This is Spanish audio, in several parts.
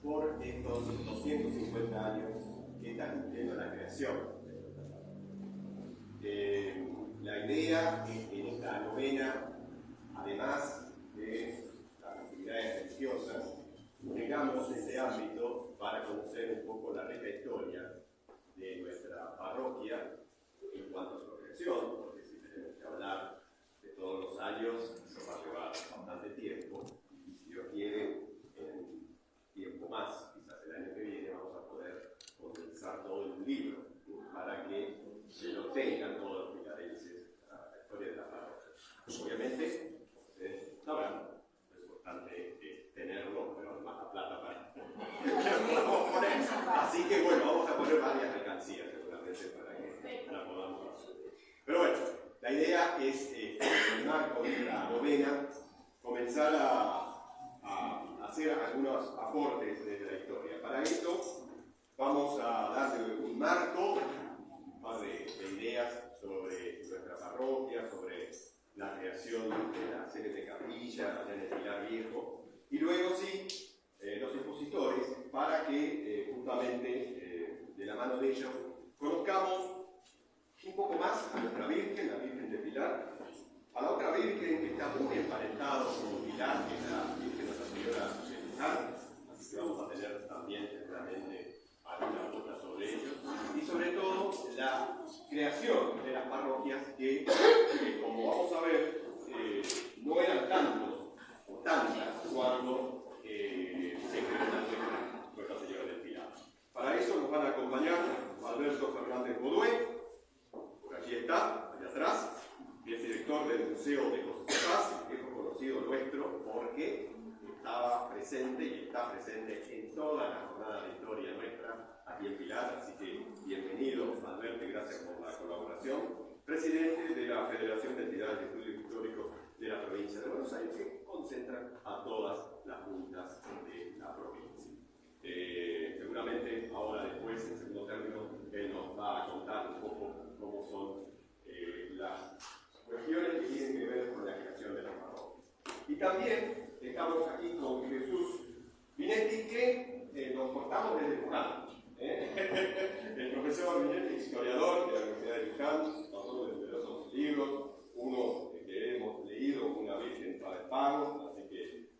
por estos 250 años que está cumpliendo la creación. La idea es que en esta novena, además de las actividades religiosas, tengamos este ámbito para conocer un poco la rica historia de nuestra parroquia en cuanto a su creación, porque si tenemos que hablar de todos los años, nos va a llevar bastante tiempo, y si Dios quiere, en tiempo más, quizás el año que viene, vamos a poder condensar todo en un libro, para que se lo tengan todos los picarenses a la historia de la parroquia. Obviamente, ustedes sabrán, es importante tenerlo, pero además la plata para que lo podamos poner. Así que bueno, vamos a poner varias alcancías seguramente para que la podamos hacer. Pero bueno, la idea es, en el marco de la novena, comenzar a hacer algunos aportes desde la historia. Para esto vamos a darle un marco, un par de ideas sobre nuestra parroquia, sobre la creación de la serie de capilla allá en el Pilar Viejo, y luego sí, los expositores, para que justamente de la mano de ellos conozcamos un poco más a nuestra Virgen, la Virgen de Pilar, a la otra Virgen que está muy emparentada con Pilar, que es la Virgen Nuestra Señora de Luján, así que vamos a tener también seguramente alguna nota sobre ellos, y sobre todo la creación de las parroquias que, como vamos a ver, no eran tantos o tantas cuando se creó Nuestra Señora del Pilar. Para eso nos van a acompañar Alberto Fernández Godoy, por allí está, allá atrás, que es director del Museo de José Paz, que es conocido nuestro porque estaba presente y está presente en toda la jornada de historia nuestra aquí en Pilar, así que bienvenido, Alberto, gracias por la colaboración. Presidente de la Federación de Entidades de Estudios Históricos de la provincia de Buenos Aires, que concentran a todas las juntas de la provincia. Seguramente ahora después, en segundo término, él nos va a contar un poco cómo son las cuestiones que tienen que ver con la creación de la parroquia. Y también estamos aquí con Jesús Minetti, que nos cortamos desde Luján. El profesor Minetti, historiador de la Universidad de Luján, autor de numerosos libros, uno que hemos leído, Una Virgen para el Pago, así que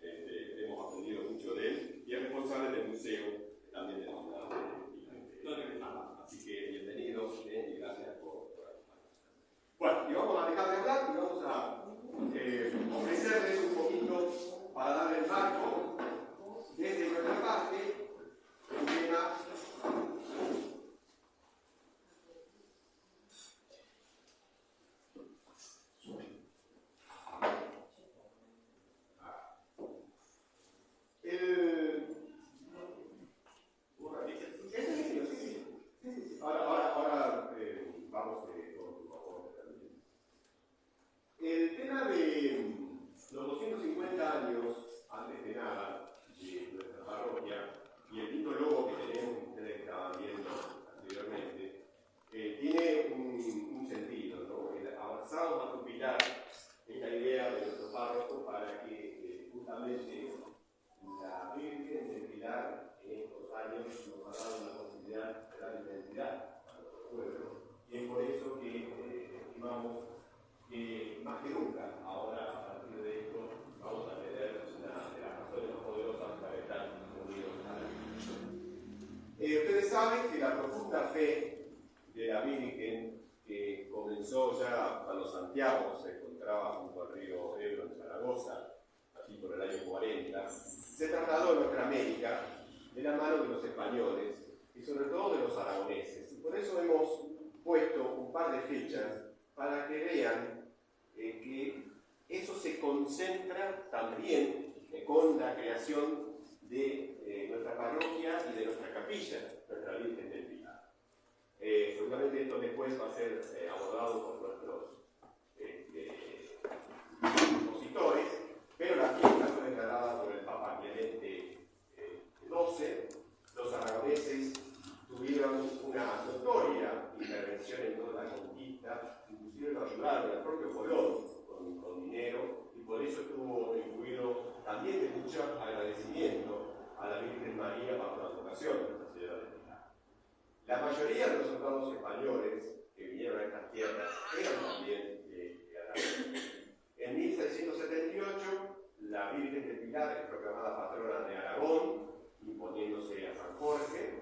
hemos aprendido mucho de él, y es responsable del museo también de la ciudad de Luján. Así que bienvenidos y gracias por acompañarnos. Bueno, y vamos a dejar de hablar y vamos a ofrecerles un poquito para darle el marco desde nuestra parte, un tema Ahora vamos con tu favor también. El tema de los 250 años, antes de nada, de nuestra parroquia, y el lindo logo que tenemos, que ustedes estaban viendo anteriormente, tiene un sentido, ¿no? Avanzamos a tupilar esta idea de nuestro párroco para que justamente la Virgen del Pilar en estos años nos ha dado la posibilidad de dar identidad a nuestro pueblo. Y es por eso que estimamos que más que nunca, ahora a partir de esto, vamos a tener una de las razones más poderosas para estar unidos a la Virgen. Ustedes saben que la profunda fe de la Virgen, que comenzó ya cuando Santiago se encontraba junto al río Ebro en Zaragoza, así por el año 40, se trasladó a nuestra América de la mano de los españoles y sobre todo de los aragoneses. Y por eso hemos puesto un par de fechas para que vean que eso se concentra también con la creación de nuestra parroquia y de nuestra capilla, nuestra Virgen del Pilar. Seguramente esto después va a ser abordado por nuestros expositores, pero la fiesta fue declarada por el Papa Clemente XII. Los aragoneses tuvieron una notoria intervención en toda la conquista, inclusive lo ayudaron al propio Colón con dinero, y por eso estuvo incluido también de mucho agradecimiento a la Virgen María soldados españoles que vinieron a estas tierras eran también aragoneses. En 1678, la Virgen del Pilar es proclamada patrona de Aragón, imponiéndose a San Jorge,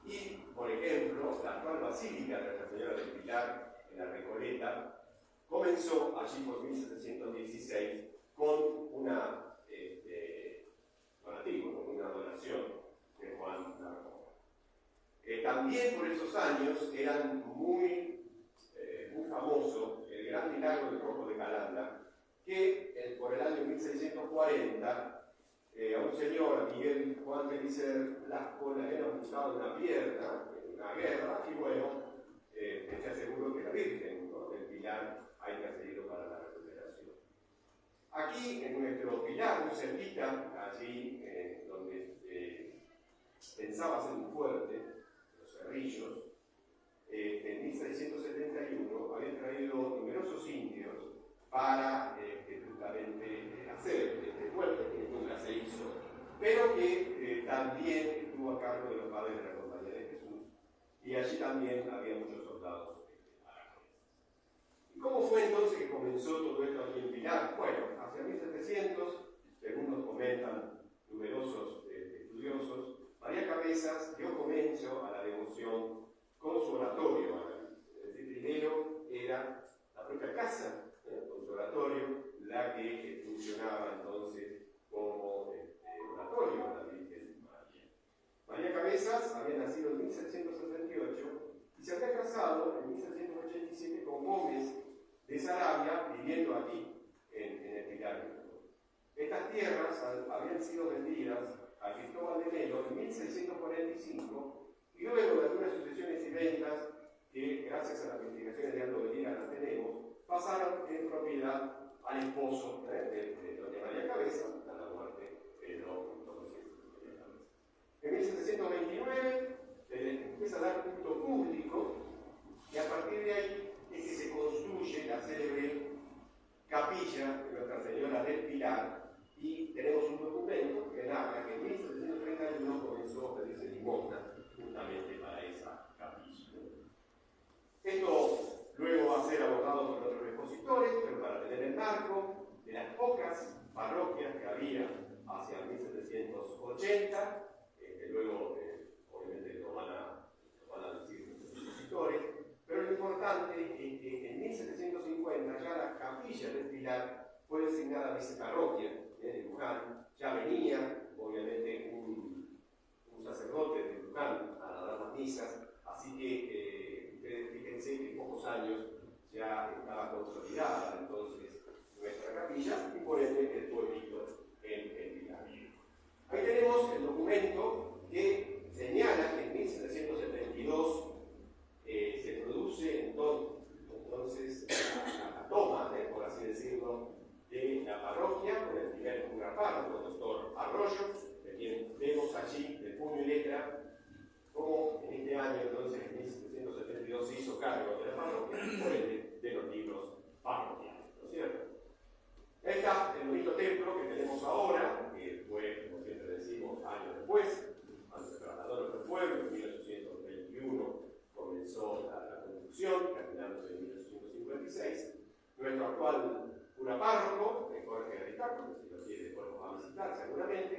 y, por ejemplo, la actual Basílica de Nuestra Señora del Pilar, en la Recoleta, comenzó allí por 1716 con una donativo, una donación de Juan Larcón. También por esos años eran muy famoso el gran milagro del Rojo de Calanda, que por el año 1640 a un señor, Miguel Juan de Licer Lasco, le habían amputado una pierna en una guerra, y bueno, se aseguró que la Virgen, ¿no?, del Pilar ha intercedido para la recuperación. Aquí, en nuestro Pilar, muy cerquita, allí donde pensaba hacer un fuerte, los Cerrillos, en 1671 habían traído numerosos indios para justamente hacer este fuerte, que nunca se hizo, pero que también estuvo a cargo de los padres de la Compañía de Jesús, y allí también había muchos soldados aragoneses. ¿Y cómo fue entonces que comenzó todo esto aquí en Pilar? Bueno, hacia 1700, según nos comentan numerosos estudiosos, María Cabezas dio comienzo a la devoción con su oratorio. Primero era la propia casa, con su oratorio, la que funcionaba entonces como oratorio a la Virgen María. María Cabezas había nacido en 1768 y se había casado en 1787 con Gómez de Sarabia, viviendo aquí, en el Pilar. Estas tierras habían sido vendidas a Cristóbal de Melo en 1645, y luego de algunas sucesiones y ventas que, gracias a las investigaciones de Aldo Medina las tenemos, pasaron en propiedad al esposo de doña María Cabeza, a la muerte de don José María Cabeza. En 1729 empieza a dar culto público, y a partir de ahí es que se construye la célebre capilla de Nuestra Señora del Pilar, y tenemos un documento que narra que en 1731 comenzó a pedirse limosna justamente para esa capilla. Esto luego va a ser abordado por otros expositores, pero para tener el marco de las pocas parroquias que había hacia 1780, luego obviamente lo van a decir los expositores, pero lo importante es que en 1750 ya la capilla del Pilar fue designada viceparroquia de Luján. Ya venía obviamente un sacerdote de Luján a dar las misas, así que ustedes fíjense que en pocos años ya estaba consolidada entonces nuestra capilla, y por ende el pueblito en el Pilar. Ahí tenemos el documento que señala que en 1772 se produce entonces la toma, por así decirlo, de la parroquia con el primer cura párroco, el doctor Arroyo, de quien vemos allí de puño y letra como en este año, entonces en 1772, se hizo cargo de la parroquia, por ende de los libros parroquiales, ¿no es cierto? Ahí está el bonito templo que tenemos ahora, que fue, como siempre decimos, años después, cuando se trasladó a nuestro pueblo, en 1821 comenzó la construcción, terminándose en 1856. Nuestro actual cura párroco, Jorge Ricardo, que si lo quiere después nos va a visitar seguramente,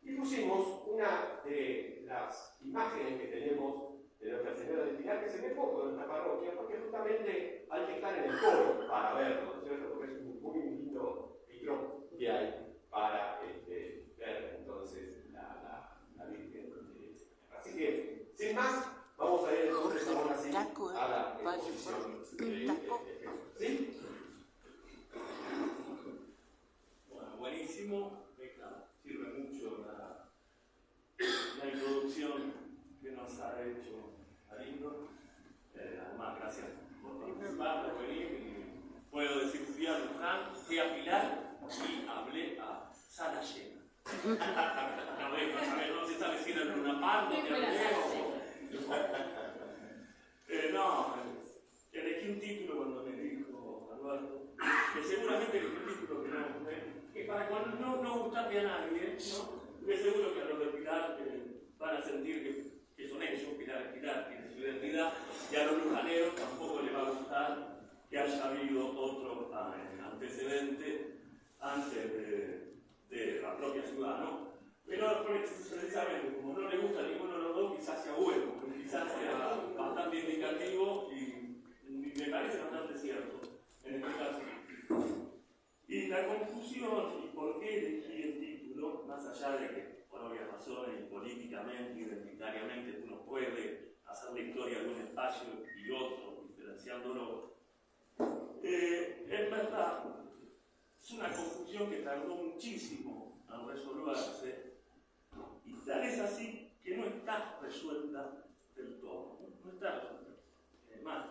y pusimos una de las imágenes que tenemos de Nuestra Señora del Pilar, que se ve poco en nuestra parroquia, porque justamente hay que estar en el coro para verlo, ¿no es cierto? Porque es un muy lindo micro que hay para ver entonces la Virgen. Así que, sin más, vamos a ir entonces ahora sí a la exposición de Jesús. ¿Sí? Bueno, buenísimo. Sirve mucho la introducción que nos ha hecho Alindo. Además, gracias por participar, por venir. Y puedo decir, fui a Luján, fui a Pilar y hablé a sala llena. No se sabe si era en una parte que hablé no, elegí un título cuando me dijo Alberto, que seguramente elegí un título que para cuando no gustarle a nadie, ¿no? Es seguro que a los de Pilar van a sentir que son ellos, Pilar es Pilar, tiene su identidad, y a lujaneros tampoco les va a gustar que haya habido otro antecedente antes de la propia ciudad, ¿no? Pero precisamente, como no le gusta a ninguno de los dos, quizás sea bueno, quizás sea bastante indicativo y me parece bastante cierto en este caso. Y la confusión y por qué elegí el título, más allá de que por obvias razones y políticamente, identitariamente, uno puede hacer la historia de un espacio y otro, diferenciándolo, en verdad es una confusión que tardó muchísimo en resolverse, y tal es así que no está resuelta del todo, no está resuelta. Además,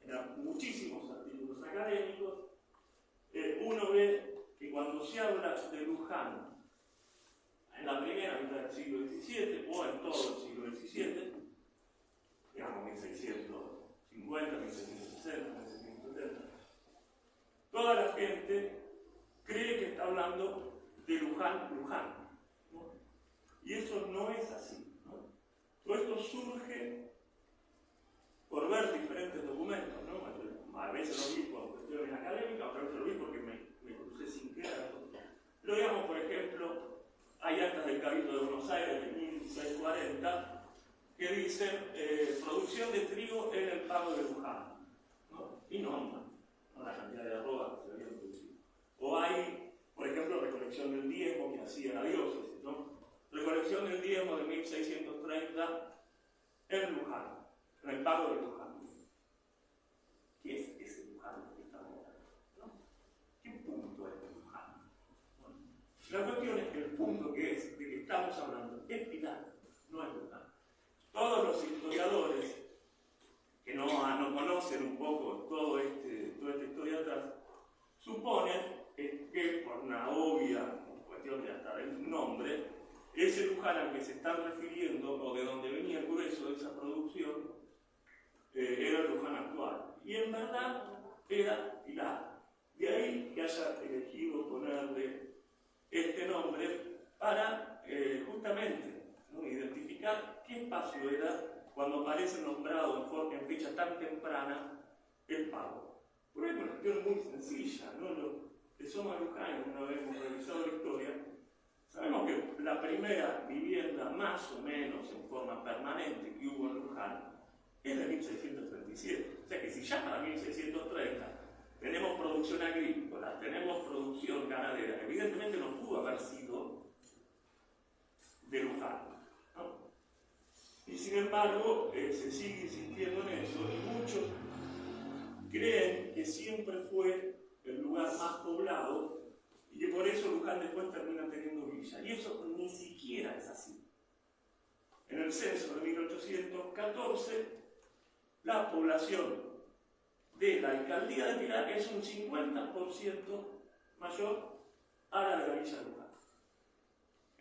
en muchísimos artículos académicos, uno ve que cuando se habla de Luján en la primera mitad del siglo XVII o en todo el siglo XVII, digamos 1650, 1660, 1670, toda la gente cree que está hablando de Luján, ¿no? Y eso no es así, ¿no? Todo esto surge por ver diferentes documentos, ¿no? A veces lo vi por cuestiones académicas, otras veces lo vi porque me crucé sin querer. Pero digamos, por ejemplo, hay actas del Cabildo de Buenos Aires de 1640 que dicen producción de trigo en el pago de Luján, ¿no? Y nombran la cantidad de arrobas que se habían producido. O hay, por ejemplo, recolección del diezmo que hacía la diócesis, ¿no? Recolección del diezmo de 1630 en Luján, en el pago de Luján. ¿Qué es ese Luján que estamos hablando? ¿No? ¿Qué punto es Luján? Bueno, la cuestión es que el punto de que estamos hablando es Pilar, no es Luján. Todos los historiadores que no conocen un poco toda esta historia atrás, suponen que por una obvia cuestión de hasta el nombre, ese Luján al que se están refiriendo, o de donde venía el grueso de esa producción, era el Luján actual. Y en verdad era Pilar. De ahí que haya elegido ponerle este nombre para justamente, ¿no?, identificar qué espacio era cuando aparece nombrado en fecha tan temprana el pago. Por ahí una cuestión muy sencilla, ¿no? Los que somos lujanos, una vez hemos revisado la historia, sabemos que la primera vivienda más o menos en forma permanente que hubo en Luján es de 1637. O sea que si ya para 1630 tenemos producción agrícola, tenemos producción ganadera, evidentemente no pudo haber sido de Luján, ¿no? Y sin embargo, se sigue insistiendo en eso, y muchos creen que siempre fue el lugar más poblado y que por eso Luján después termina teniendo villa. Y eso ni siquiera es así. En el censo de 1814, la población de la alcaldía de Pilar es un 50% mayor a la de la villa de Luján.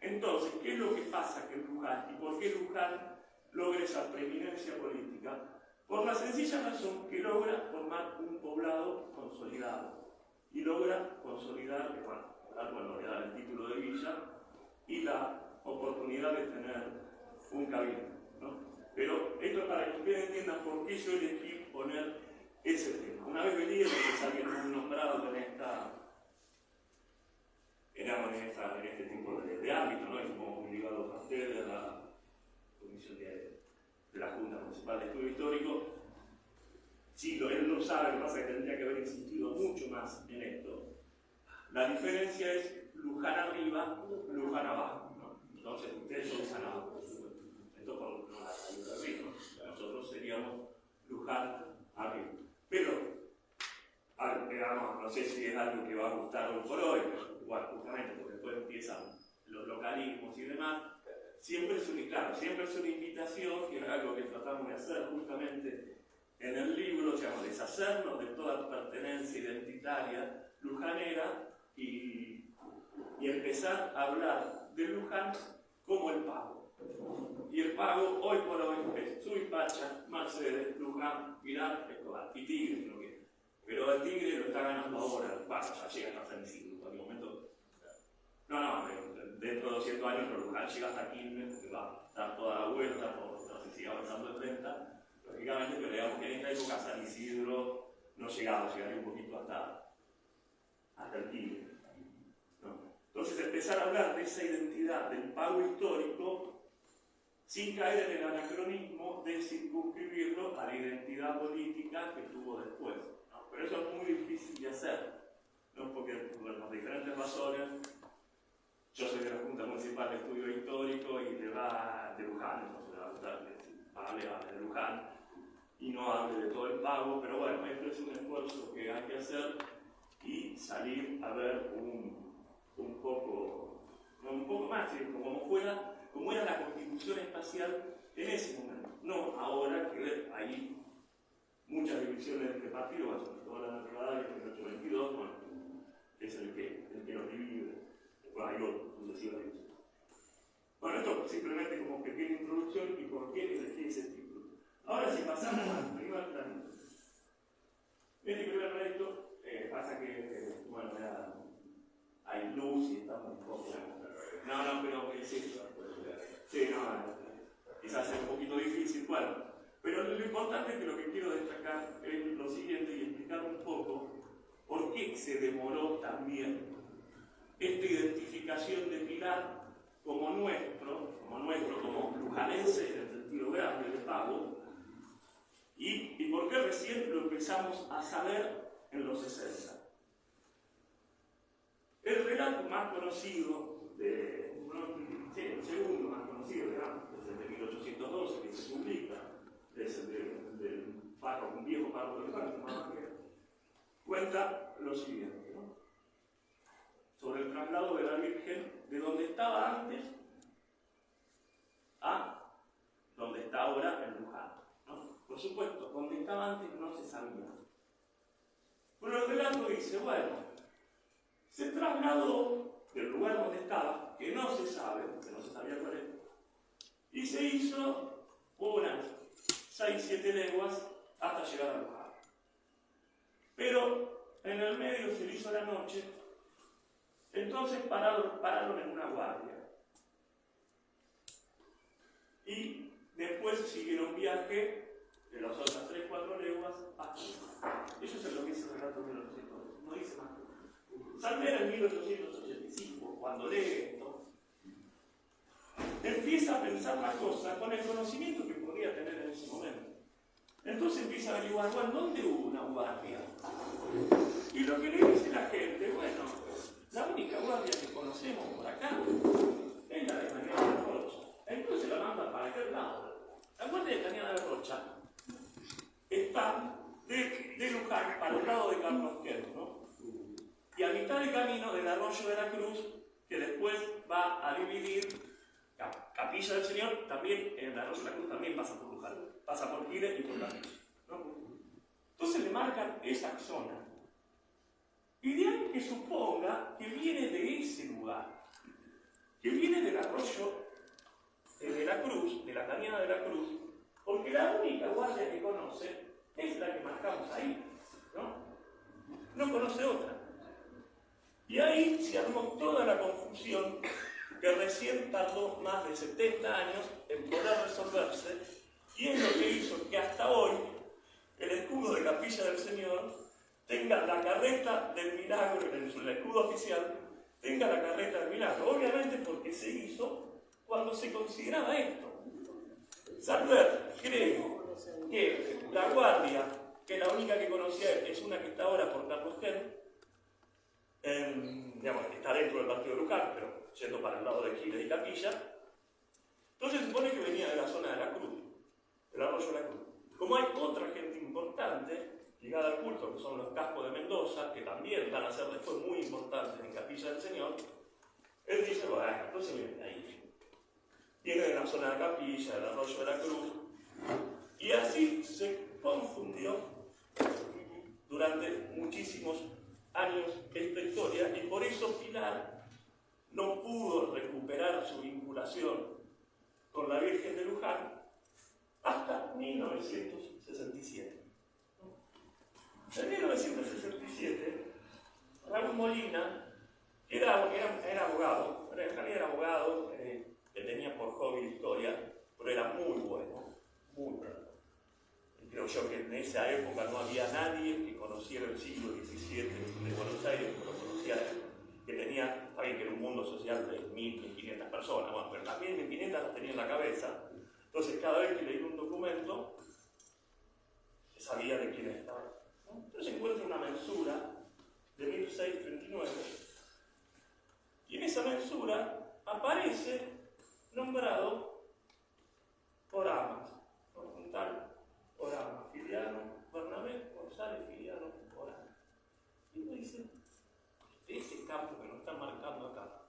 Entonces, ¿qué es lo que pasa en Luján y por qué Luján logra esa preeminencia política? Por la sencilla razón que logra formar un poblado consolidado y logra consolidar, le da el título de villa y la oportunidad de tener un cabildo, ¿no? Pero esto es para que ustedes entiendan por qué yo elegí poner ese tema. Una vez venía que alguien nombrado en este tipo de ámbito, ¿no? Y como obligado a ustedes de la comisión de la Junta Municipal de Estudio Histórico. Sí, él lo sabe, lo que pasa es que tendría que haber insistido mucho más en esto. La diferencia es Luján arriba, Luján abajo, ¿no? Entonces ustedes son Luján abajo. Esto por la ayuda de arriba. Nosotros seríamos Luján arriba. Pero, digamos, no sé si es algo que va a gustar hoy por hoy, pero igual, justamente, porque después empiezan los localismos y demás. Siempre es una invitación, que es algo que tratamos de hacer justamente en el libro, digamos, deshacernos de toda pertenencia identitaria lujanera y empezar a hablar de Luján como el pago. Y el pago hoy por hoy es Suipacha, Mercedes, Luján, Pilar, Escobar y Tigre, ¿no? Pero el Tigre lo está ganando ahora, ya llega hasta el siglo, en cualquier momento. Dentro de 200 años Luján llega hasta Quilmes, porque va a dar toda la vuelta, no sé si sigue avanzando el 30, lógicamente, pero digamos que en esta época San Isidro no llegaba, llegaría un poquito hasta el Tigre, ¿no? Entonces empezar a hablar de esa identidad del pago histórico sin caer en el anacronismo de circunscribirlo a la identidad política que tuvo después, ¿no? Pero eso es muy difícil de hacer, ¿no? Porque por diferentes razones, yo soy de la Junta Municipal de Estudio Histórico y le va de Luján, entonces le va a gustar que hable de Luján y no hable de todo el pago, pero bueno, esto es un esfuerzo que hay que hacer y salir a ver un poco más, ¿sí? Como era la constitución espacial en ese momento, no ahora que hay muchas divisiones entre partidos, sobre todo la naturaleza y el 822, bueno, es el que los divide, bueno, hay otros, sucesivas divisiones. Bueno, esto simplemente como pequeña introducción y por qué elegí ese título. Ahora si pasamos al primer planito. Este primer planito pasa que, bueno, hay luz y estamos un poco... No, pero sí, quizás sea un poquito difícil, bueno, pero lo importante es que lo que quiero destacar es lo siguiente y explicar un poco por qué se demoró también esta identificación de Pilar como como lujanense en el sentido grande de pago, y por qué recién lo empezamos a saber en los 60. El relato más conocido, el segundo más conocido, digamos, es el de 1812 que se publica, es el del párroco, un viejo párroco de Luján, cuenta lo siguiente, ¿no? Sobre el traslado de la Virgen de donde estaba antes a donde está ahora en Luján, ¿no? Por supuesto, donde estaba antes no se sabía. Pero el relato dice, bueno, se trasladó del lugar donde estaba, que no se sabía cuál es, y se hizo unas 6-7 leguas hasta llegar a Luján. Pero en el medio se le hizo la noche, entonces pararon en una guardia. Y después siguieron viaje de las otras 3-4 leguas hasta Luján. Eso es lo que dice el relato de 1812, no dice más. Salmer en 1885, cuando lee esto, empieza a pensar la cosa con el conocimiento que podía tener en ese momento. Entonces empieza a averiguar, bueno, ¿dónde hubo una guardia? Y lo que le dice la gente, bueno, la única guardia que conocemos por acá es la de Cañada de Rocha. Entonces la mandan para aquel lado. La guardia de Cañada de Rocha está de Luján para el lado de Carlos Quer, ¿no? Y a mitad de camino del Arroyo de la Cruz, que después va a dividir Capilla del Señor, también en el Arroyo de la Cruz también pasa por Luján, pasa por Quire y por Capilla, ¿no? Entonces le marcan esa zona. Y de ahí que suponga que viene de ese lugar, que viene del Arroyo de la Cruz, de la Cañada de la Cruz, porque la única guardia que conoce es la que marcamos ahí, ¿no? No conoce otra. Y ahí se armó toda la confusión que recién tardó más de 70 años en poder resolverse, y es lo que hizo que hasta hoy el escudo de Capilla del Señor tenga la carreta del milagro, en el escudo oficial, tenga la carreta del milagro. Obviamente porque se hizo cuando se consideraba esto. Salver cree que la guardia, que la única que conocía es una que está ahora por Carlos Quer, digamos, está dentro del partido de Luján, pero yendo para el lado de Quilmes y Capilla. Entonces se supone que venía de la zona de la Cruz, del Arroyo de la Cruz. Como hay otra gente importante ligada al culto, que son los Cascos de Mendoza, que también van a ser después muy importantes en Capilla del Señor, él dice, bueno, entonces viene de ahí. Viene de la zona de Capilla, del Arroyo de la Cruz, y así se confundió durante muchísimos años esta historia, y por eso Pilar no pudo recuperar su vinculación con la Virgen de Luján hasta 1967. En 1967, Raúl Molina, que era abogado, en realidad era abogado, que tenía por hobby historia, pero era muy bueno, muy bueno. yo que en esa época no había nadie que conociera el siglo XVII de Buenos Aires, como lo conocía él, que tenía, también que era un mundo social de 1.500 personas, bueno, pero también 1.500 las tenía en la cabeza. Entonces, cada vez que leía un documento, sabía de quién estaba, ¿no? Entonces encuentra una mensura de 1639, y en esa mensura aparece nombrado Oramas, ¿no? Un tal Oramas, Filiano Bernabé González Filiano Oramas. Y uno dice, este campo que nos están marcando acá,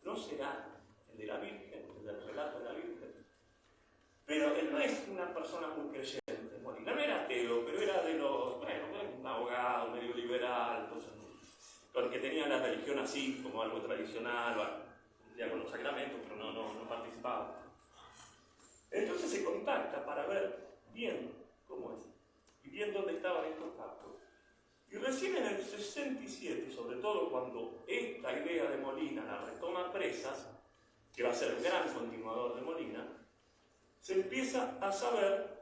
¿no será el de la Virgen, el del relato de la Virgen? Pero él no es una persona muy creyente. Molina no era ateo, pero era de los, bueno, un abogado medio liberal, entonces, con que tenía la religión así, como algo tradicional, bueno, ya con los sacramentos, pero no participaba. Entonces se contacta para ver bien cómo es, y bien dónde estaban estos campos. Y recién en el 67, sobre todo cuando esta idea de Molina la retoma Presas, que va a ser el gran continuador de Molina, se empieza a saber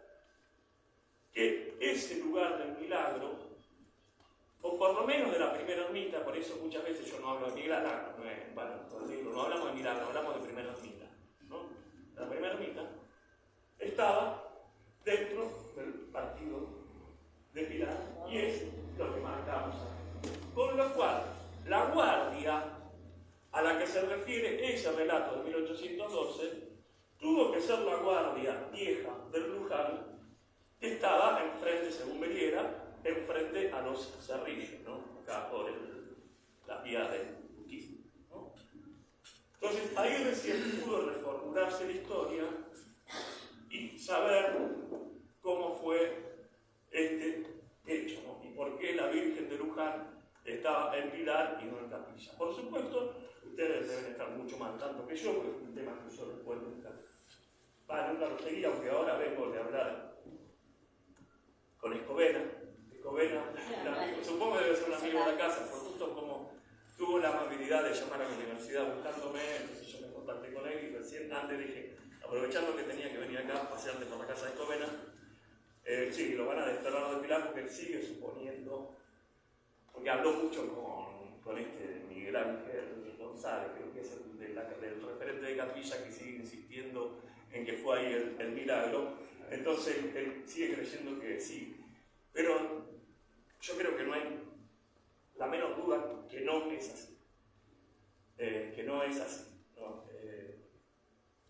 que ese lugar del milagro, o por lo menos de la primera ermita, por eso muchas veces yo no hablo de milagro, no hablamos de milagro, hablamos de primera ermita, ¿no? La primera ermita estaba dentro del partido de Pilar, y es lo que marcamos aquí. Con lo cual, la guardia a la que se refiere ese relato de 1812 tuvo que ser la guardia vieja del Luján, que estaba enfrente, según Beriera, enfrente a los Cerrillos, ¿no? Acá por la vía de Urquiza, ¿no? Entonces ahí recién pudo reformularse la historia y saber cómo fue este hecho, ¿no? Y por qué la Virgen de Luján estaba en Pilar y no en Capilla. Por supuesto, ustedes deben estar mucho más al tanto que yo, porque es un tema que yo les puedo explicar. Nunca lo seguí, aunque ahora vengo de hablar con Escobena. Escobena, supongo que debe ser un amigo de la casa, por justo como tuvo la amabilidad de llamar a mi universidad buscándome, entonces yo me contacté con él y recién antes dije, aprovechando que tenía que venir acá, pasearme por la casa de Escobena, sí, lo van a desterrar de Pilar porque él sigue suponiendo, porque habló mucho con este Miguel Ángel González, creo que es el referente de Capilla, que sigue insistiendo en que fue ahí el milagro. Entonces él sigue creyendo que sí, pero yo creo que no hay la menor duda que no es así, ¿no?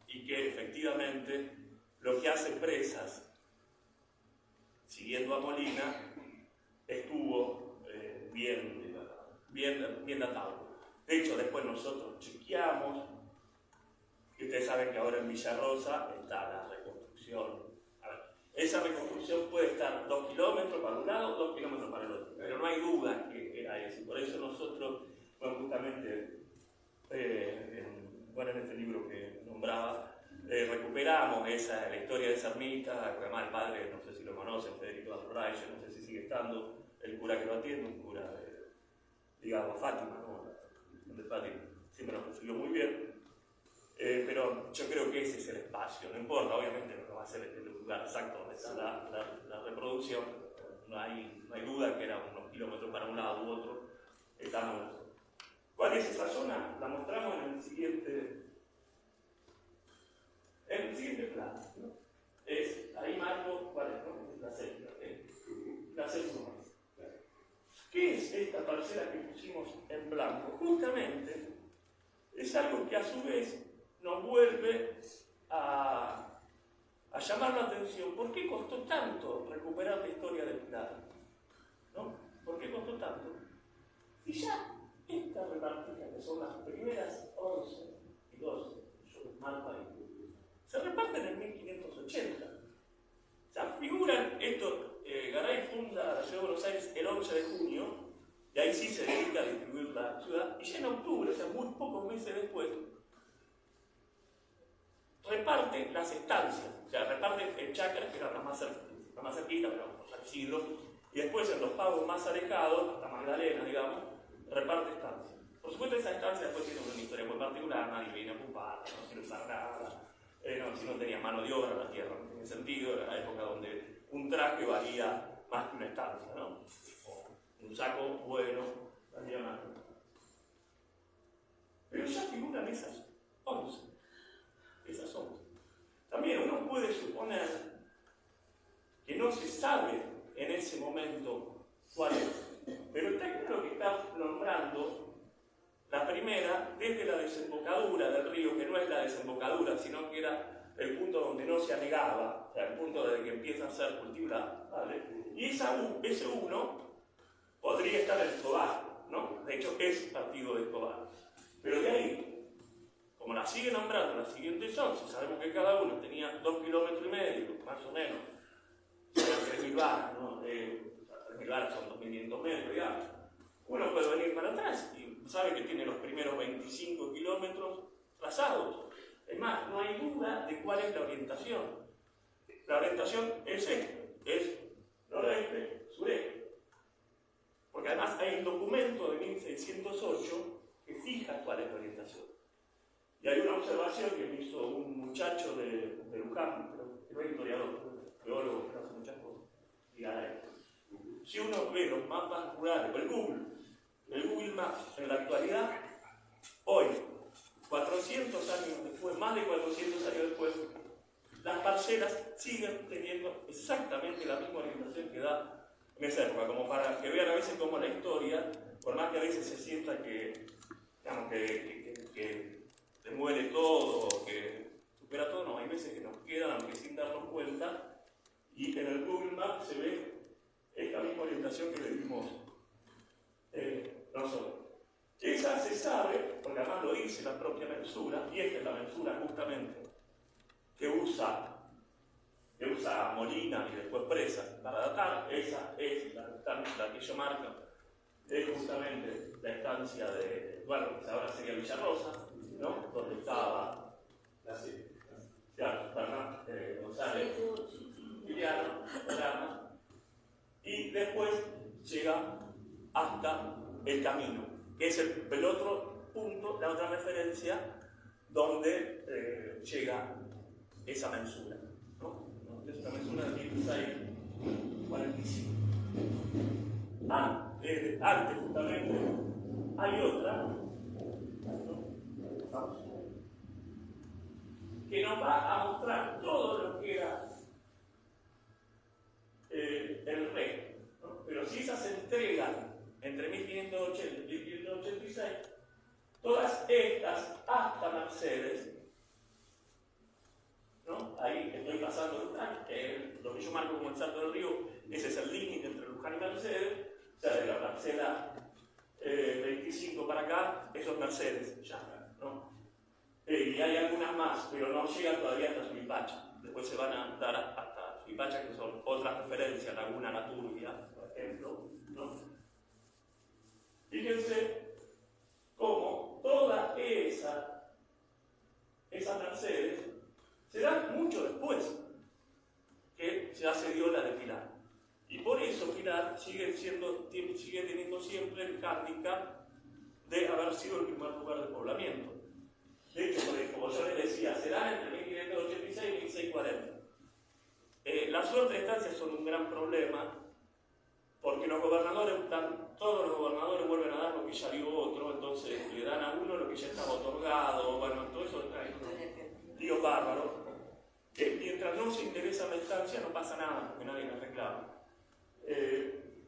Y que efectivamente lo que hace Presas, siguiendo a Molina, estuvo bien datado. De hecho, después nosotros chequeamos, y ustedes saben que ahora en Villarrosa está la reconstrucción. A ver, esa reconstrucción puede estar 2 kilómetros para un lado, 2 kilómetros para el otro, pero no hay duda que era eso. Por eso nosotros, bueno, justamente, en este libro que nombraba, recuperamos la historia de esa ermita, que además el padre, no sé si lo conocen, Federico Albraille, no sé si sigue estando, el cura que lo atiende, un cura digamos, Fátima, ¿no? De Fátima, siempre nos recibió muy bien. Pero yo creo que ese es el espacio, no importa, obviamente no va a ser el lugar exacto donde está la reproducción, no hay duda que era unos kilómetros para un lado u otro. ¿Cuál es esa zona? La mostramos en el siguiente plano, ¿no? Ahí marco cuál es, ¿no? La segunda. ¿Qué es esta parcela que pusimos en blanco? Justamente es algo que a su vez nos vuelve a llamar la atención. ¿Por qué costó tanto recuperar la historia del Pilar? ¿No? ¿Por qué costó tanto? Si ya esta repartida, que son las primeras 11 y 12, yo marco ahí, se reparten en 1580. O sea, figuran esto, Garay funda la ciudad de Buenos Aires el 11 de junio, y ahí sí se dedica a distribuir la ciudad, y ya en octubre, o sea, muy pocos meses después, reparte las estancias, o sea, reparte en chacras, que eran las más cerquitas, pero por San Isidro, y después en los pagos más alejados, hasta Magdalena, digamos, reparte estancias. Por supuesto, esa estancia después tiene una historia muy particular, nadie viene a ocuparla, no quiere usar nada, si no tenía mano de obra, la tierra no tiene sentido, era la época donde un traje valía más que una estancia, ¿no? O un saco bueno valía más. Pero ya figuran esas 11. Esas 11. También uno puede suponer que no se sabe en ese momento cuál es. Pero está claro que está nombrando la primera desde la desembocadura del río, que no es la desembocadura, sino que era el punto donde no se anegaba, o sea, el punto desde que empieza a ser cultivada, ¿vale? Y ese 1 podría estar en Escobar, ¿no? De hecho, es partido de Escobar. Pero de ahí, como la sigue nombrando las siguientes 11, sabemos que cada uno tenía 2,5 kilómetros, más o menos, 3.000 varas, ¿no? 3.000 varas son 2.500 metros, digamos. Uno puede venir para atrás y sabe que tiene los primeros 25 kilómetros trazados. Es más, no hay duda de cuál es la orientación. La orientación es esta, es noroeste, sureste. Porque además hay un documento de 1608 que fija cuál es la orientación. Y hay una observación que me hizo un muchacho de Luján, que es historiador, geólogo, que hace muchas cosas. Si uno ve los mapas rurales, el Google Maps en la actualidad, hoy, 400 años después, más de 400 años después, las parcelas siguen teniendo exactamente la misma orientación que da en esa época, como para que vean a veces como la historia, por más que a veces se sienta que, digamos, que se muere todo, que supera todo, no, hay veces que nos quedan, aunque sin darnos cuenta, y en el Google Maps se ve esta misma orientación que le dimos nosotros. Esa se sabe, porque además lo dice la propia mensura, y esta es la mensura justamente que usa Molina y después Presa para datar. Esa es la que yo marco, es justamente la estancia de, bueno, que ahora sería Villarrosa, ¿no? Donde estaba González, Liliano, Rama, y después llega hasta el camino, que es el otro punto, la otra referencia donde llega esa mensura, ¿no? Es una mensura de 1645. Antes justamente hay otra, ¿no? Que nos va a mostrar todo lo que era el rey, ¿no? Pero si esas se entregan entre 1580 y 1586, todas estas hasta Mercedes, ¿no? Ahí estoy pasando Luján, lo que yo marco como el Salto del Río, ese es el límite entre Luján y Mercedes, o sea, de la parcela 25 para acá, eso es Mercedes, ya, ¿no? Y hay algunas más, pero no llegan todavía hasta Suipacha. Después se van a dar hasta Suipacha, que son otras referencias, Laguna La Turbia, por ejemplo, ¿no? Fíjense cómo toda esa Mercedes se da mucho después que ya se dio la de Pilar. Y por eso Pilar sigue teniendo siempre el hándicap de haber sido el primer lugar de poblamiento. De hecho, como yo les decía, se dan entre 1586 y 1640. La suerte de estancias son un gran problema, porque los gobernadores, todos los gobernadores vuelven a dar lo que ya dio otro, entonces le dan a uno lo que ya estaba otorgado, bueno, todo eso trae lío bárbaro. Mientras no se interesa la estancia no pasa nada, porque nadie la reclama.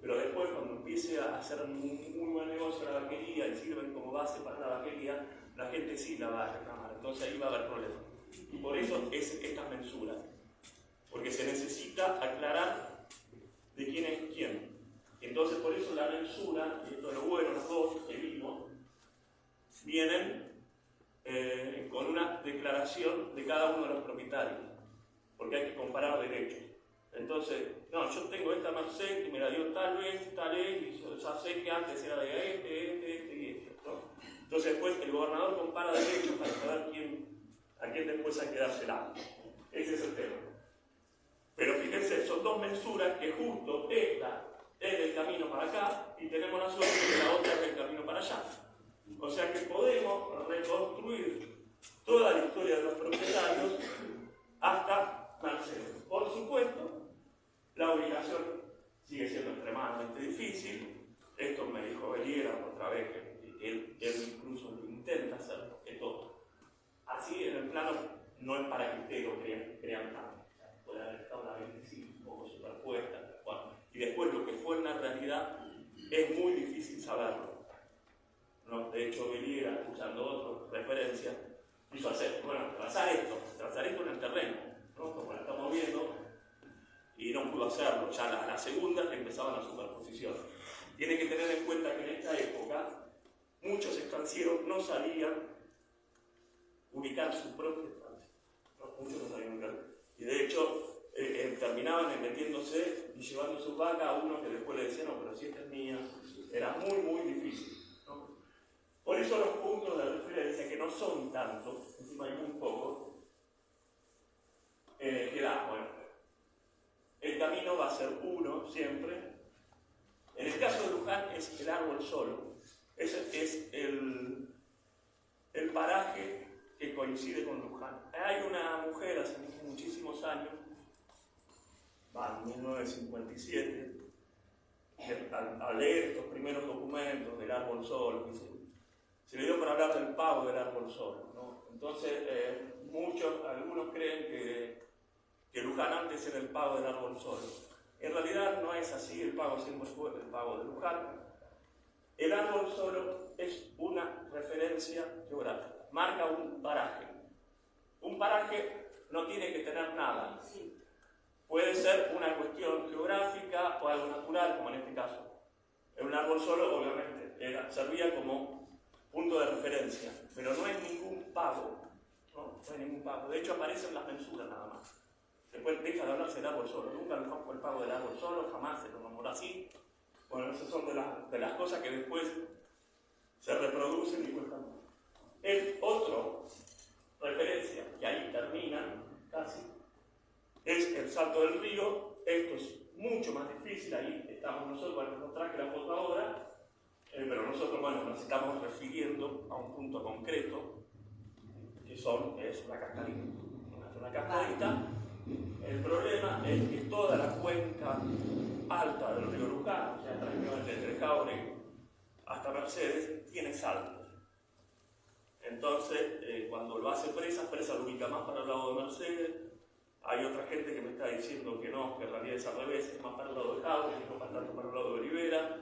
Pero después, cuando empiece a hacer muy buen negocio la vaquería y sirven como base para la vaquería, la gente sí la va a reclamar, entonces ahí va a haber problemas. Y por eso es estas mensuras, porque se necesita aclarar de quién es quién. Entonces por eso la mensura, y esto es lo bueno, los dos que vimos, vienen con una declaración de cada uno de los propietarios, porque hay que comparar derechos. Entonces, no, yo tengo esta merced y me la dio tal vez, y yo ya sé que antes era de este y este, ¿no? Entonces después el gobernador compara derechos para saber a quién después hay que dársela. Ese es el tema. Pero fíjense, son dos mensuras que justo esta es del camino para acá y tenemos la suerte que la otra es del camino para allá. O sea que podemos reconstruir toda la historia de los propietarios hasta Mercedes. Por supuesto, la Beliera, otra vez, que él incluso lo intenta hacer, todo. Así en el plano no es para que ustedes lo crean tanto. Puede haber estado una mente sí, un poco superpuesta, bueno. Y después lo que fue en la realidad es muy difícil saberlo, ¿no? De hecho, Beliera, usando otras referencias, quiso hacer, trazar esto en el terreno, ¿no? Como lo estamos viendo, y no pudo hacerlo. Ya la segunda empezaba la superposición. Tiene que tener en cuenta que en esta época muchos estancieros no sabían ubicar su propia estancia, ¿no? Muchos no sabían ubicar. Y de hecho, terminaban metiéndose y llevando su vaca a uno que después le decía, no, pero si esta es mía. Era muy, muy difícil, ¿no? Por eso los puntos de referencia, que no son tantos, encima hay muy pocos, el camino va a ser uno siempre. En el caso de Luján es el árbol solo, es el paraje que coincide con Luján. Hay una mujer hace muchísimos años, en 1957, que al leer estos primeros documentos del árbol solo, se le dio para hablar del pavo del árbol solo, ¿no? Entonces, algunos creen que Luján antes era el pavo del árbol solo. En realidad no es así, el pavo siempre fue el pavo de Luján. El árbol solo es una referencia geográfica, marca un paraje. Un paraje no tiene que tener nada. Puede ser una cuestión geográfica o algo natural, como en este caso. En un árbol solo, obviamente, servía como punto de referencia, pero no es ningún pavo. No hay ningún pavo. De hecho, aparecen las mensuras nada más. Después deja de hablarse del árbol solo. Nunca fue el pavo del árbol solo, jamás se lo nombró así. Bueno, esas son de las cosas que después se reproducen y cuestan. El otro referencia, que ahí termina casi, es el Salto del Río. Esto es mucho más difícil, ahí estamos nosotros, nos traje la foto ahora, pero nosotros, nos estamos refiriendo a un punto concreto, que es una cascadita. Una cascadita. El problema es que toda la cuenca alta del río Luján, o sea, prácticamente desde Jauregui hasta Mercedes, tiene saltos. Entonces, cuando lo hace Presa lo ubica más para el lado de Mercedes. Hay otra gente que me está diciendo que no, que en realidad es al revés, es más para el lado de Jauregui, no tanto para el lado de Olivera.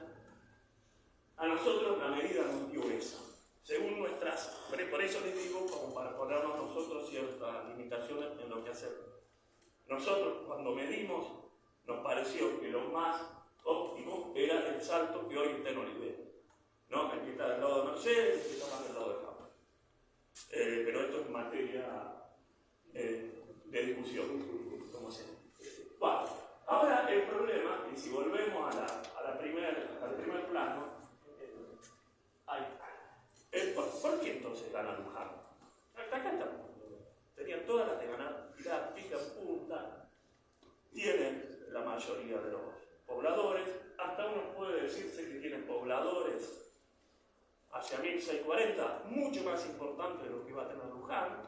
A nosotros la medida nos dio esa. Según nuestras, por eso les digo, como para ponernos nosotros ciertas limitaciones en lo que hacemos. Nosotros, cuando medimos, nos pareció que lo más óptimo era el salto que hoy está en Olivera, ¿no? El que está del lado de Mercedes, el que está más del lado de Jauregui. Pero esto es materia de discusión, como sea. Bueno, ahora el problema, y si volvemos al primer plano, ¿por qué entonces gana Luján? Acá estamos. Tenían todas las de ganar, tirar, pica, punta. Tienen la mayoría de los pobladores. Hasta uno puede decirse que tienen pobladores hacia 1640, mucho más importante de lo que iba a tener Luján,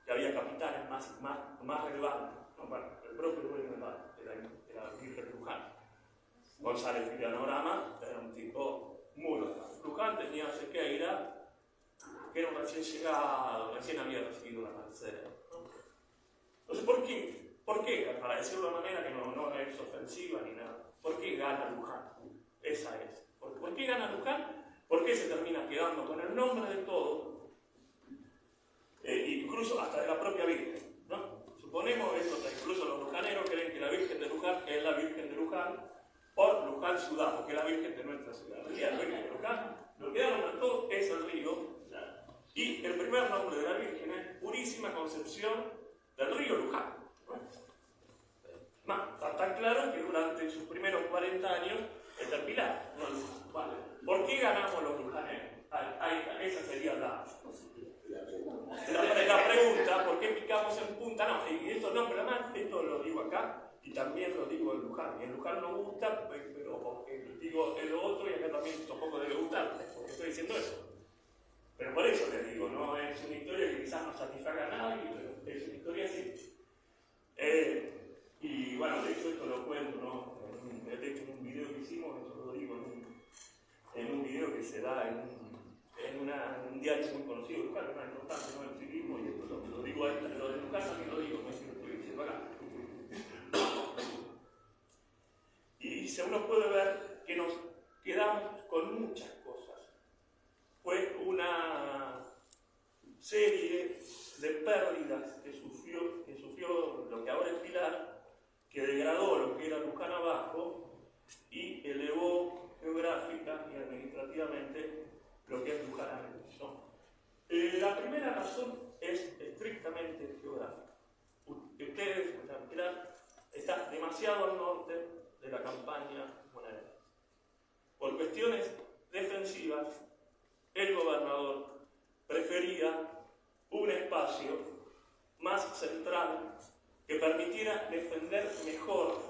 que había capitales más relevantes. No, el propio dueño de la Virgen de Luján. González Filianorama era un tipo muy relevante. Luján tenía a Sequeira, que era un recién llegado, recién había recibido la Merced. Entonces, ¿por qué? Para decirlo de manera que no es ofensiva ni nada. ¿Por qué gana Luján? Esa es. ¿Por qué gana Luján? ¿Por qué se termina quedando con el nombre de todo? Incluso hasta de la propia Virgen, ¿no? Suponemos eso, incluso los lujaneros creen que la Virgen de Luján es la Virgen de Luján por Luján ciudad, porque es la Virgen de nuestra ciudad. La Virgen de Luján, lo que da nombre a todo es el río. Y el primer nombre de la Virgen es Purísima Concepción del río Luján. Está tan claro que durante sus primeros 40 años está el Pilar, no Luján. Vale. ¿Por qué ganamos los lujaneros? Esa sería la pregunta. ¿Por qué picamos en punta? No, y esto no, pero además esto lo digo acá y también lo digo en Luján. Y en Luján no gusta, pero digo el otro y acá también tampoco debe gustar, porque estoy diciendo eso. Pero por eso les digo, no es una historia que quizás no satisfaga a nadie, pero es una historia así. Y bueno, de hecho esto lo cuento, ¿no? De hecho en un video que hicimos, esto lo digo en uno puede ver que nos quedamos con muchas cosas. Fue una serie de pérdidas que sufrió lo que ahora es Pilar, que degradó lo que era Luján abajo y elevó geográfica y administrativamente lo que es Luján arriba, ¿no? La primera razón es estrictamente geográfica. Ustedes, Pilar, está demasiado al norte de la campaña bonaerense. Por cuestiones defensivas, el gobernador prefería un espacio más central que permitiera defender mejor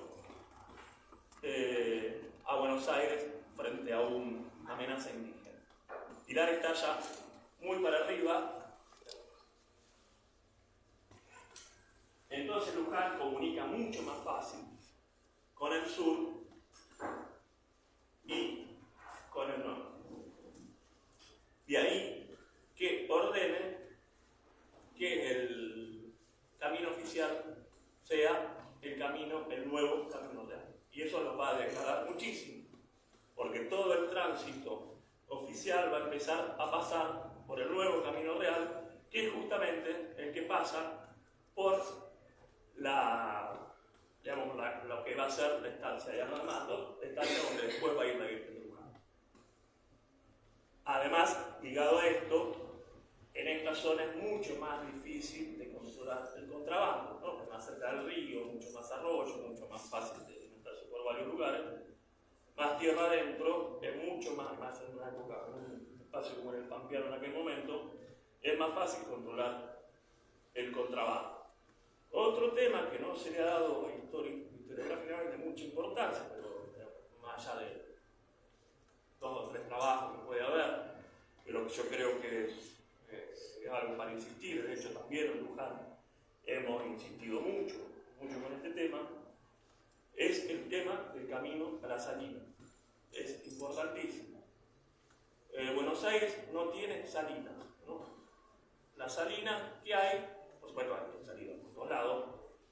a Buenos Aires frente a una amenaza indígena. Pilar está ya muy para arriba. Entonces Luján comunica mucho más fácil con el sur y con el norte. De ahí que ordene que el camino oficial sea el nuevo camino real. Y eso nos va a declarar muchísimo, porque todo el tránsito oficial va a empezar a pasar por el nuevo camino real, que es justamente el que pasa por lo que va a ser la estancia de Armando, la estancia donde después va a ir la Virgen de Luján. Además, ligado a esto, en esta zona es mucho más difícil de controlar el contrabando, ¿no? Es más cerca del río, mucho más arroyo, mucho más fácil de meterse por varios lugares. Más tierra adentro, es mucho más en una época, en un espacio como en el Pampeano en aquel momento, es más fácil controlar el contrabando. Otro tema que no se le ha dado historiográficamente mucha importancia, pero más allá de 2 o 3 trabajos que puede haber, pero yo creo que es algo para insistir. De hecho, también en Luján hemos insistido mucho con este tema, es el tema del camino a la salina. Es importantísimo. Buenos Aires no tiene salinas, ¿no? Las salinas que hay, por supuesto hay salinas por todos lados,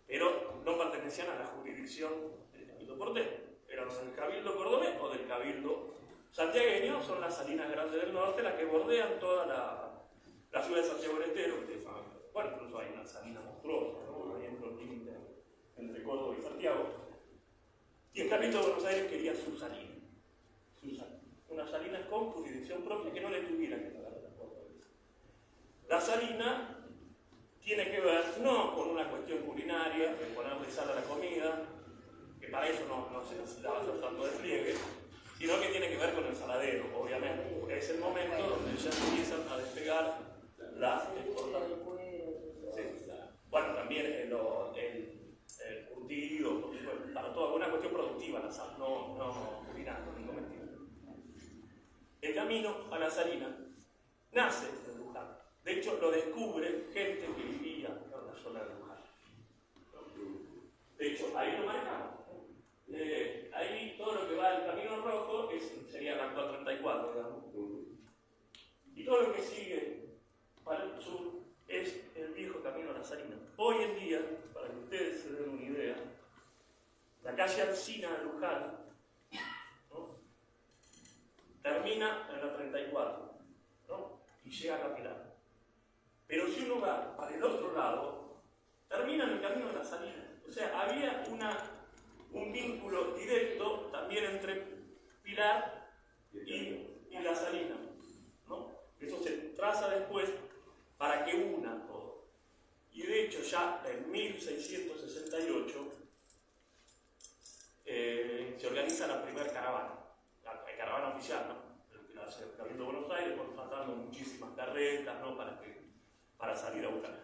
pero no pertenecían a la jurisdicción del Cabildo porteño. Eran del Cabildo cordobés o del Cabildo santiagueño. Son las salinas grandes del norte las que bordean toda la ciudad de Santiago del Estero. Bueno, incluso hay una salina monstruosa, ¿no? Ahí entre los límites entre Córdoba y Santiago. Y el Cabildo de Buenos Aires quería su salina. Una salina con jurisdicción propia que no le tuviera que pagar a la cordobesa. La salina tiene que ver no con una cuestión culinaria, de ponerle sal a la comida, que para eso no se necesitaba hacer tanto despliegue, sino que tiene que ver con el saladero, obviamente, porque es el momento donde ya empiezan a despegar las exportaciones. Sí. Bueno, también el curtido, por supuesto, para toda una cuestión productiva la sal, no culinaria, ni comestible. El camino a la salina nace en Luján. De hecho, lo descubre gente que vivía en la zona de Luján. De hecho, ahí lo marcamos. Ahí todo lo que va del Camino Rojo sería la actual 34, digamos. Y todo lo que sigue para el sur es el viejo Camino a la Salina. Hoy en día, para que ustedes se den una idea, la calle Alsina de Luján, ¿no?, termina en la 34, ¿no?, y llega a Capilar. Pero si uno va para el otro lado, termina en el Camino de la Salina. O sea, había un vínculo directo también entre Pilar y la Salina, ¿no? Eso se traza después para que una todo. Y de hecho ya en 1668 se organiza la primera caravana, la caravana oficial, ¿no?, que hace el Cabildo de Buenos Aires, contratando muchísimas carretas, ¿no?, para salir a buscar.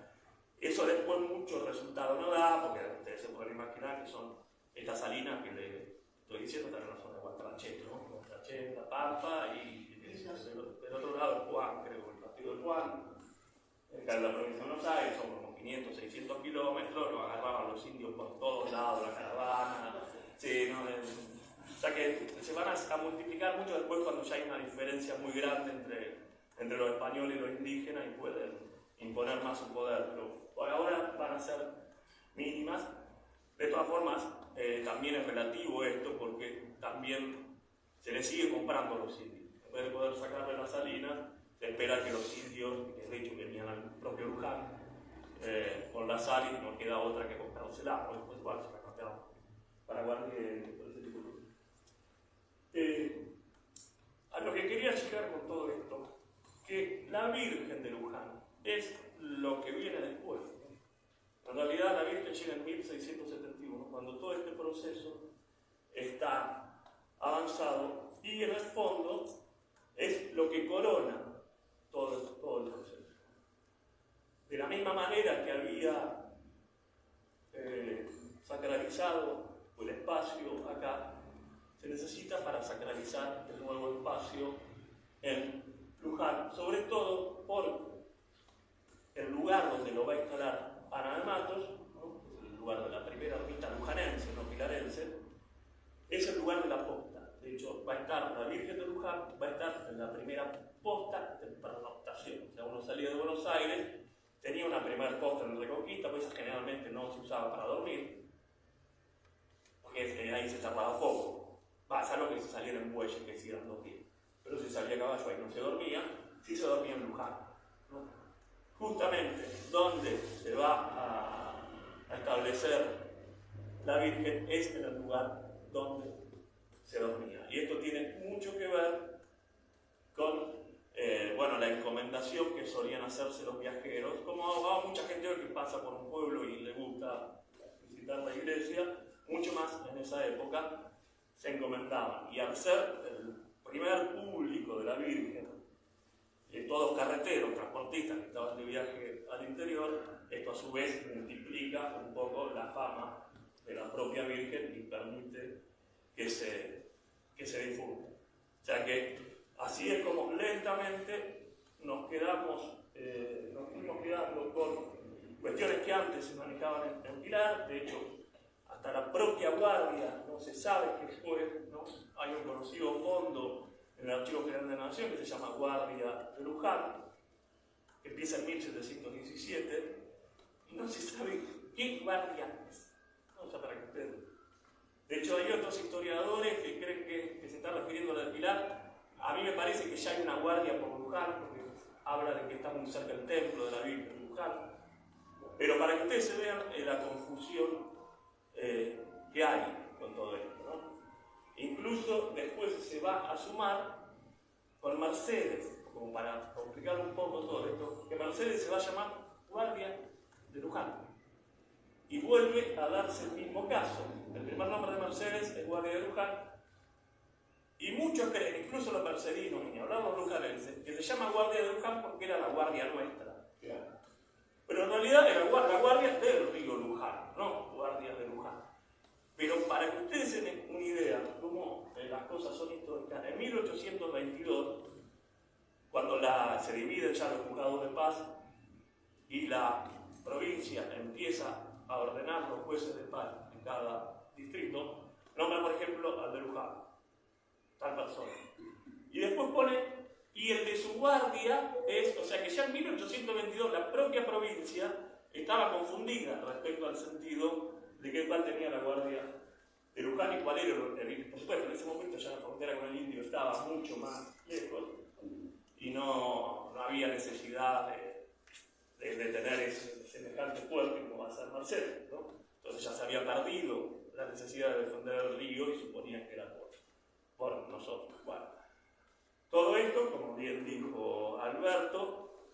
Eso después mucho resultado no da, porque ustedes se pueden imaginar que son estas salinas que les estoy diciendo, están en la zona de Guatracheta, ¿no? Guatracheta, Pampa y del otro lado el Juan, creo, el partido del Juan, en la provincia de Buenos Aires, son como 500, 600 kilómetros, lo agarraban los indios por todos lados, la caravana, sí, ¿no? O sea que se van a multiplicar mucho después cuando ya hay una diferencia muy grande entre los españoles y los indígenas y pueden imponer más su poder, pero por ahora van a ser mínimas. De todas formas, también es relativo esto porque también se le sigue comprando a los indios. En vez de poder sacarle la salina, se espera que los indios, que de hecho venían al propio Luján, con la sal y no queda otra que comprarse el agua, después igual se la cambiamos para guardar por ese tipo de cosas. A lo que quería llegar con todo esto, que la Virgen de Luján es lo que viene después. En realidad la Virgen llega en 1671, cuando todo este proceso está avanzado y en el fondo es lo que corona todo el proceso. De la misma manera que había sacralizado el espacio acá, se necesita para sacralizar el nuevo espacio en Luján, sobre todo por el lugar donde lo va a instalar Ana de Matos, ¿no? El lugar de la primera ermita lujanense, no pilarense, es el lugar de la posta. De hecho, va a estar la Virgen de Luján, va a estar en la primera posta de pernoctación. O sea, uno salía de Buenos Aires, tenía una primera posta en Reconquista, pues generalmente no se usaba para dormir, porque ahí se tardaba poco. Salvo que se saliera en bueyes, que sí eran 2 días. Pero si salía a caballo ahí no se dormía, sí se dormía en Luján, ¿no? Justamente donde se va a establecer la Virgen es en el lugar donde se dormía. Y esto tiene mucho que ver con la encomendación que solían hacerse los viajeros. Como a mucha gente hoy que pasa por un pueblo y le gusta visitar la iglesia, mucho más en esa época se encomendaban. Y al ser el primer público de la Virgen, todos carreteros, transportistas que estaban de viaje al interior, esto a su vez multiplica un poco la fama de la propia Virgen y permite que se difunda. O sea que así es como lentamente nos fuimos quedando con cuestiones que antes se manejaban en Pilar. De hecho, hasta la propia guardia no se sabe qué fue, ¿no? Hay un conocido fondo en el Archivo General de la Nación que se llama Guardia de Luján, que empieza en 1717, y no se sabe qué guardia es. Vamos a para que ustedes. De hecho, hay otros historiadores que creen que se está refiriendo a la de Pilar. A mí me parece que ya hay una guardia por Luján, porque habla de que está muy cerca del templo de la Virgen de Luján. Pero para que ustedes se vean la confusión que hay con todo esto, ¿no? Incluso después se va a sumar con Mercedes, como para complicar un poco todo esto, que Mercedes se va a llamar Guardia de Luján. Y vuelve a darse el mismo caso. El primer nombre de Mercedes es Guardia de Luján. Y muchos creen, incluso los mercedinos, ni hablar los lujanenses, que se llama Guardia de Luján porque era la guardia nuestra. Pero en realidad era la guardia del río Luján, no Guardia de Luján. Pero para que ustedes se den una idea de cómo las cosas son históricas, en 1822, cuando se dividen ya los juzgados de paz y la provincia empieza a ordenar los jueces de paz en cada distrito, nombra por ejemplo al de Luján, tal persona. Y después pone, y el de su guardia es, o sea que ya en 1822 la propia provincia estaba confundida respecto al sentido de qué cuál tenía la guardia de Luján y cuál era el. Por supuesto, en ese momento ya la frontera con el indio estaba mucho más lejos y no había necesidad de tener ese semejante fuerte como va a ser Mercedes, ¿no? Entonces ya se había perdido la necesidad de defender el río y suponían que era por nosotros. Bueno, todo esto, como bien dijo Alberto,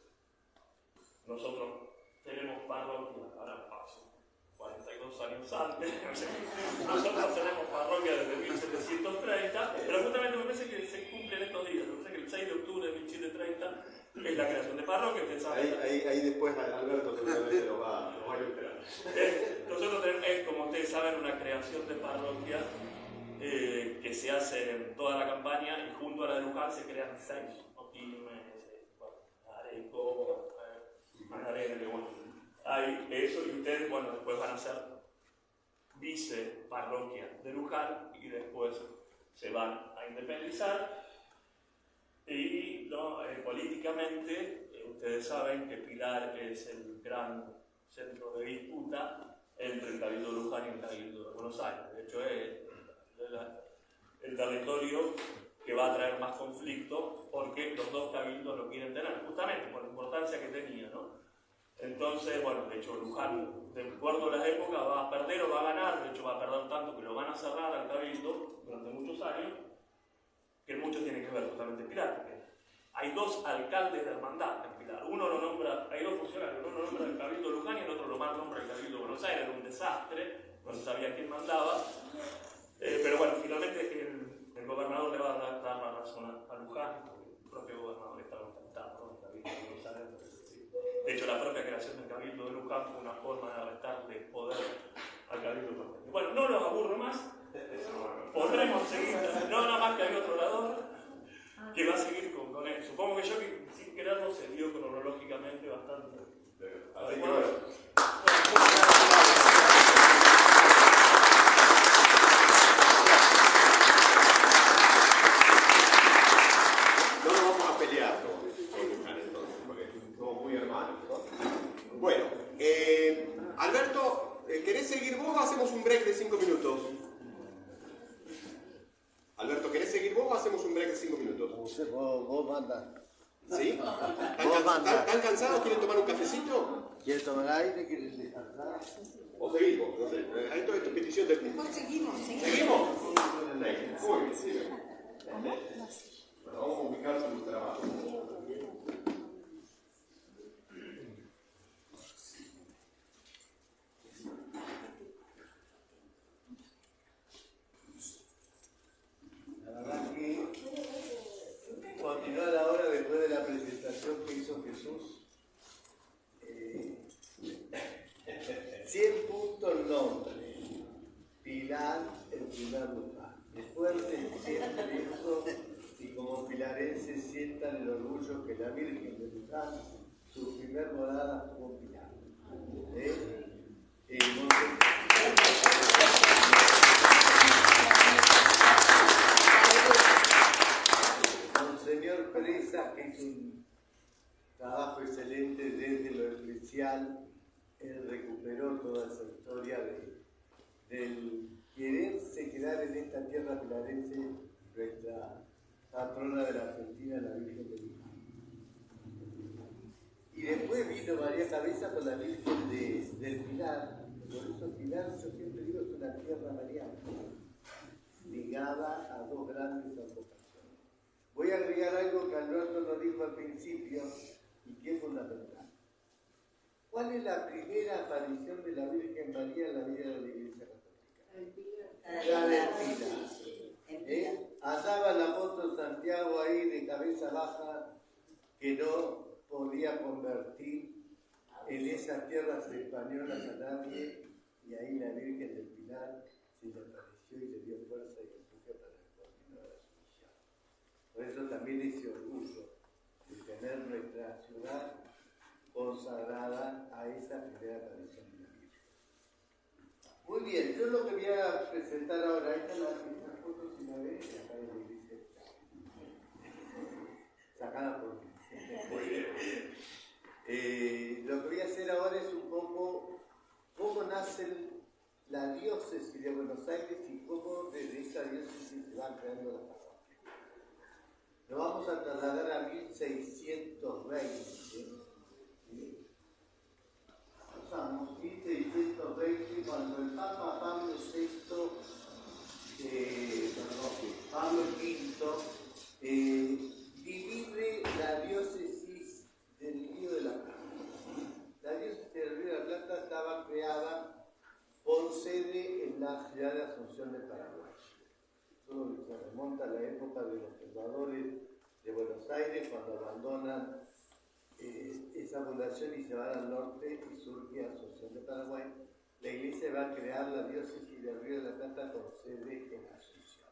nosotros tenemos parroquia, ahora paso 42 años antes, nosotros tenemos parroquia desde 1730, pero justamente me parece que se cumplen estos días, me parece que el 6 de octubre de 1730 es la creación de parroquia. Ahí después Alberto seguramente lo va a ilustrar. Nosotros tenemos, como ustedes saben, una creación de parroquia que se hace en toda la campaña y junto a la de Luján se crean 6, Oquilmes, Areco, Magdalena, que bueno, hay eso y ustedes, bueno, después van a ser viceparroquia de Luján y después se van a independizar y ¿no? Políticamente ustedes saben que Pilar es el gran centro de disputa entre el Cabildo de Luján y el Cabildo de Buenos Aires. De hecho, es el territorio que va a traer más conflicto porque los dos cabildos lo quieren tener, justamente por la importancia que tenía, ¿no? Entonces, bueno, de hecho, Luján, de acuerdo a las épocas, va a perder o va a ganar, de hecho va a perder tanto que lo van a cerrar al cabildo durante muchos años, que mucho tiene que ver justamente en Pilar, porque hay dos alcaldes de hermandad en Pilar. Uno lo nombra, hay dos funcionarios, uno lo nombra el Cabildo de Luján y el otro lo nombra el Cabildo de Buenos Aires. Era un desastre, no se sabía quién mandaba. Pero bueno, finalmente el gobernador le va a dar la razón a Luján, porque el propio gobernador estaba encantado con el Cabildo de Buenos Aires. De hecho, la propia creación del Cabildo de Luján fue una forma de restarle poder al Cabildo de Luján. Bueno, no los aburro más. Podremos seguir, no nada más que hay otro orador que va a seguir con él. Supongo que yo, sin quererlo, se dio cronológicamente bastante. Así que bueno. No nos vamos a pelear con Luján entonces, porque somos muy hermanos, ¿no? Bueno, Alberto, ¿querés seguir vos o hacemos un break de 5 minutos? Alberto, ¿querés seguir vos o hacemos un break de 5 minutos? Vos mandás. ¿Sí? Vos mandás. ¿Están cansados? ¿Quieren tomar un cafecito? ¿Quieres tomar aire? ¿Quieres descansar? ¿O seguimos? No sé. Esto es petición del público. Seguimos. ¿Seguimos? Muy bien, sí. Bueno, vamos a ubicar su trabajo. La verdad que continuar ahora después de la presentación que hizo Jesús. 100 puntos nombre. Pilar, el primer lugar. Es fuerte, siempre eso, y como pilarenses sientan el orgullo que la Virgen de Luján, su primer morada fue Pilar. Monseñor Presa, que hizo un trabajo excelente desde lo eclesial, él recuperó toda esa historia del quererse quedar en esta tierra pilarense, nuestra patrona de la Argentina, la Virgen de Luján. Y después vino María Cabeza con la Virgen del Pilar. Por eso Pilar, yo siempre digo, es una tierra mariana, ligada a dos grandes advocaciones. Voy a agregar algo que Alberto nos dijo al principio y que es fundamental. ¿Cuál es la primera aparición de la Virgen María en la vida de la Iglesia Católica? La del Pilar. Andaba el apóstol Santiago ahí de cabeza baja, que no podía convertir en esas tierras españolas a nadie, y ahí la Virgen del Pilar se le apareció y le dio fuerza y empuje para continuar a su misión. Por eso también ese orgullo de tener nuestra ciudad consagrada a esa primera aparición de la Virgen. Muy bien, yo lo que voy a presentar ahora, esta es la foto, si la ven, acá en la iglesia, sacada por mí. Lo que voy a hacer ahora es un poco cómo nace la diócesis de Buenos Aires y cómo desde esa diócesis se van creando las parroquias. Nos vamos a trasladar a 1620. Pasamos 1620 cuando el Papa Pablo VI, Pablo V, divide la diócesis del Río de la Plata. La diócesis del Río de la Plata estaba creada con sede en la ciudad de Asunción del Paraguay. Eso se remonta a la época de los fundadores de Buenos Aires, cuando abandonan esa fundación y se van al norte y surge Asunción de Paraguay. La iglesia va a crear la diócesis del Río de la Plata con sede en Asunción.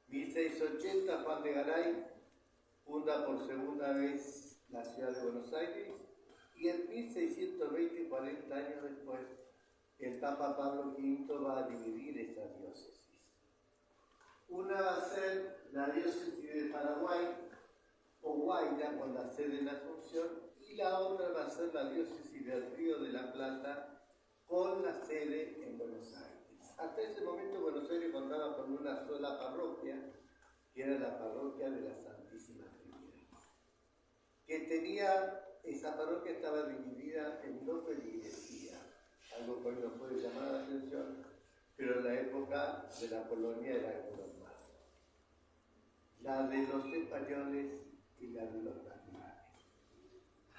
1680, Juan de Garay funda por segunda vez la ciudad de Buenos Aires, y en 1620, 40 años después, el Papa Pablo V va a dividir esa diócesis. Una va a ser la diócesis de Paraguay o Guaira, con la sede en Asunción, y la otra va a ser la diócesis del Río de la Plata, con la sede en Buenos Aires. Hasta ese momento Buenos Aires contaba con una sola parroquia, que era la parroquia de la Santísima Trinidad, que tenía, esa parroquia estaba dividida en dos feligresías, algo que hoy nos puede llamar la atención, pero en la época de la colonia era algo normal. La de los españoles y la de los naturales.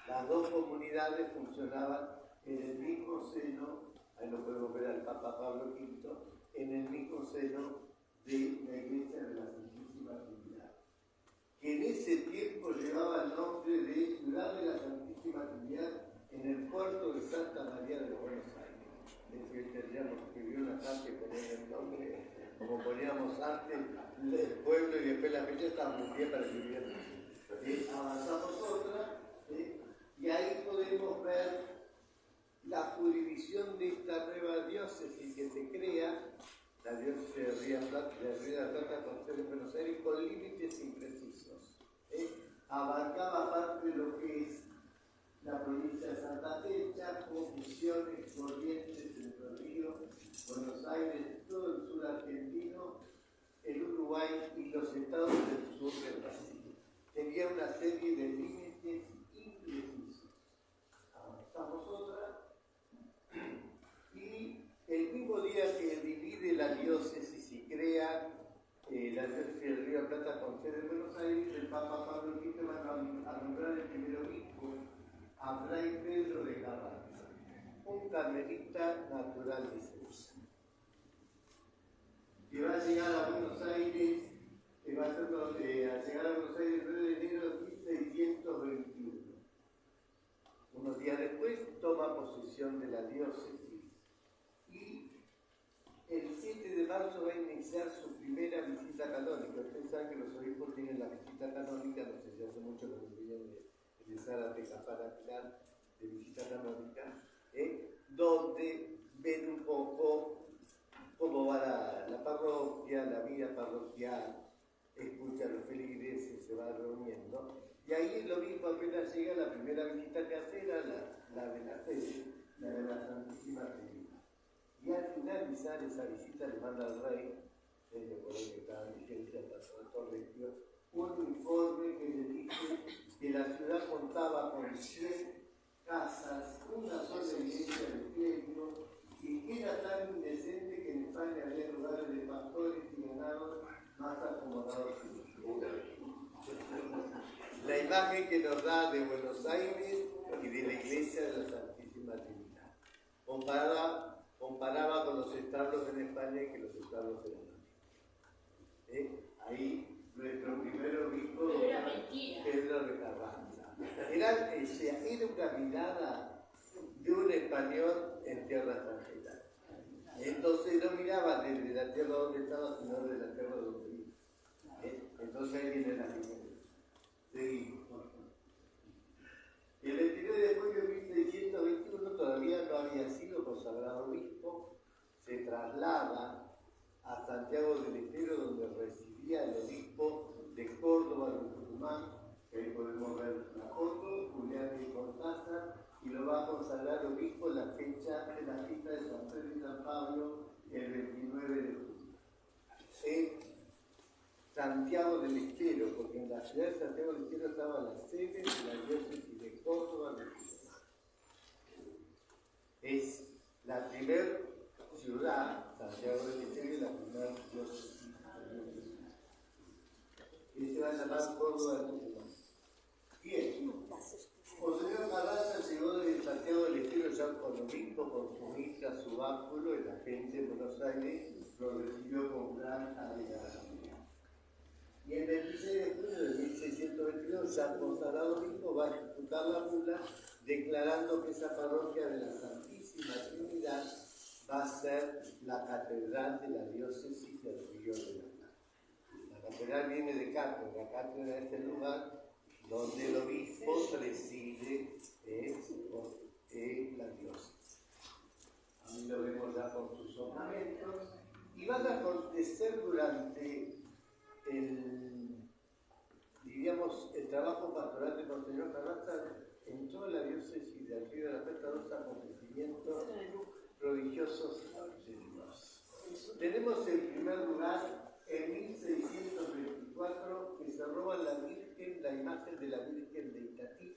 Las dos comunidades funcionaban en el mismo seno, ahí lo podemos ver al Papa Pablo V, en el mismo seno de la Iglesia de la Santísima Trinidad, que en ese tiempo llevaba el nombre de Ciudad de la Santísima Trinidad en el puerto de Santa María de los Buenos Aires. Es decir, tendríamos que escribir una carta y poner el nombre, como poníamos antes, el pueblo y después la fecha, estaba muy bien para escribir. Avanzamos otra, y ahí podemos ver la jurisdicción de esta nueva diócesis que se crea, la diócesis de Río de la Plata con sede en Buenos Aires, con límites imprecisos. Abarcaba parte de lo que es la provincia de Santa Fe, Chaco, Misiones, Corrientes, Entre Ríos, Buenos Aires, todo el sur argentino, el Uruguay y los estados del sur del Brasil. Tenía una serie de límites imprecisos. Avanzamos otra. Y el mismo día que divide la diócesis y crea la diócesis del Río de la Plata con sede en Buenos Aires, el Papa Pablo V va a nombrar el primer obispo a Fray Pedro de Carranza, un carmelita natural de Sevilla, que va a llegar a Buenos Aires, que va a llegar a Buenos Aires el 9 de enero de 1621. Unos días después toma posesión de la diócesis y el 7 de marzo va a iniciar su primera visita canónica. Ustedes saben que los obispos tienen la visita canónica, no sé si hace mucho que deberían empezar a recapar a Pilar de visita canónica, donde ven un poco cómo va la parroquia, la vida parroquial, escucha a los feligreses, se va reuniendo. Y ahí el obispo apenas llega, la primera visita que hace era la de la sede, la de la Santísima Trinidad. Y al finalizar esa visita le manda al rey, por el que estaba en vigencia hasta Torrentio, un informe que le dice que la ciudad contaba con 100 casas, una sola iglesia de clérigo, y que era tan indecente que en España había lugares de pastores y ganados más acomodados que los. La imagen que nos da de Buenos Aires y de la iglesia de la Santísima Trinidad. Comparaba con los establos en España y que los establos en América. Ahí nuestro primer obispo, Pedro de Carranza. Era una mirada de un español en tierra extranjera. Entonces no miraba desde la tierra donde estaba, sino desde la tierra donde vivía. Entonces ahí viene la diferencia. Seguimos. El 29 de julio de 1621 todavía no había sido consagrado obispo, se traslada a Santiago del Estero, donde residía el obispo de Córdoba de Tucumán, que ahí podemos ver la foto, Julián de Cortázar, y lo va a consagrar obispo en la fecha de la fiesta de San Pedro y San Pablo, el 29 de julio. Santiago del Estero, porque en la ciudad de Santiago del Estero estaba la sede de la diócesis de Córdoba de Tucumán. Es la primera ciudad, Santiago del Estero, y la primera diócesis. Y se va a llamar Córdoba de Tucumán. Bien. Monseñor Carranza llegó desde Santiago del Estero ya con obispo, con su hija, su báculo, y la gente de Buenos Aires lo recibió con gran alegría. Y el 26 de junio de 1622, ya consagrado obispo, va a ejecutar la bula declarando que esa parroquia de la Santísima Trinidad va a ser la catedral de la diócesis del Río de la Plata. La catedral viene de cátedra, la cátedra es el lugar donde el obispo preside la diócesis. Ahí lo vemos ya con sus ornamentos. Y van a acontecer durante el trabajo pastoral de Monseñor Carranza en toda la diócesis del Río de la Plata, dos acontecimientos religiosos de Dios. Tenemos en primer lugar en 1624 que se roba la Virgen, la imagen de la Virgen de Itatí,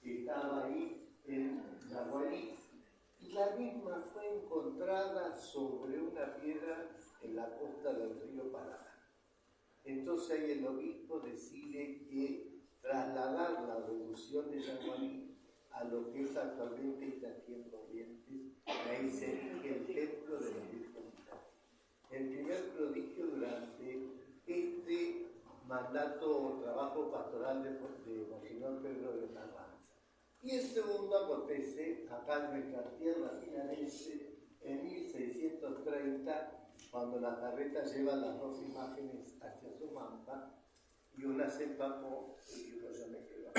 que estaba ahí en Yaguarí, y la misma fue encontrada sobre una piedra en la costa del río Paraná. Entonces ahí el obispo decide que trasladar la devoción de Yaguarí a lo que es actualmente Itatí en Corrientes, y ahí se erige el templo de la Virgen de Itatí. El primer prodigio durante este mandato o trabajo pastoral de Monseñor Pedro de Carranza. Y el segundo acontece acá en nuestra tierra finalense en 1630, cuando la carreta lleva las dos imágenes hacia Sumampa y una se empapó y otra ya me quedó.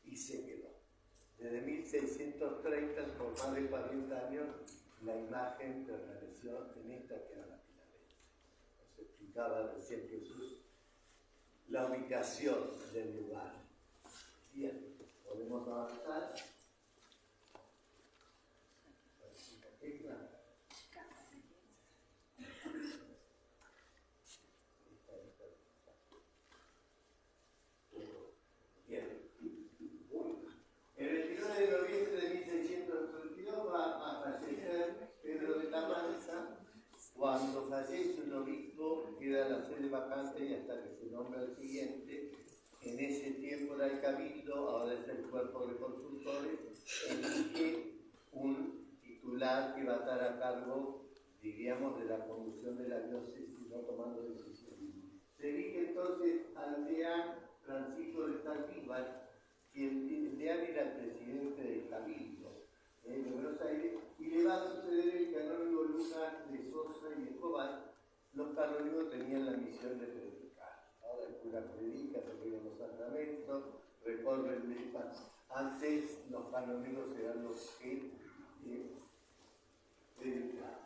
Y se quedó. Desde 1630, por más de 40 años, la imagen permaneció en esta que era la finalense. Nos explicaba recién Jesús la ubicación del lugar. Bien, podemos avanzar. Cuando fallece un obispo, queda la sede vacante y hasta que se nombra el siguiente. En ese tiempo era el cabildo, ahora es el cuerpo de consultores, elige un titular que va a estar a cargo, diríamos, de la conducción de la diócesis, no tomando decisiones. Se elige entonces al deán Francisco de Saldívar, y el deán era el presidente del cabildo de Buenos Aires, y le va a suceder el canónigo Lucas de Sosa y Escobar. Los canónigos tenían la misión de predicar. Ahora el cura predica, se piden los sacramentos, recorre el despacho. Antes los canónigos eran los que predicaban.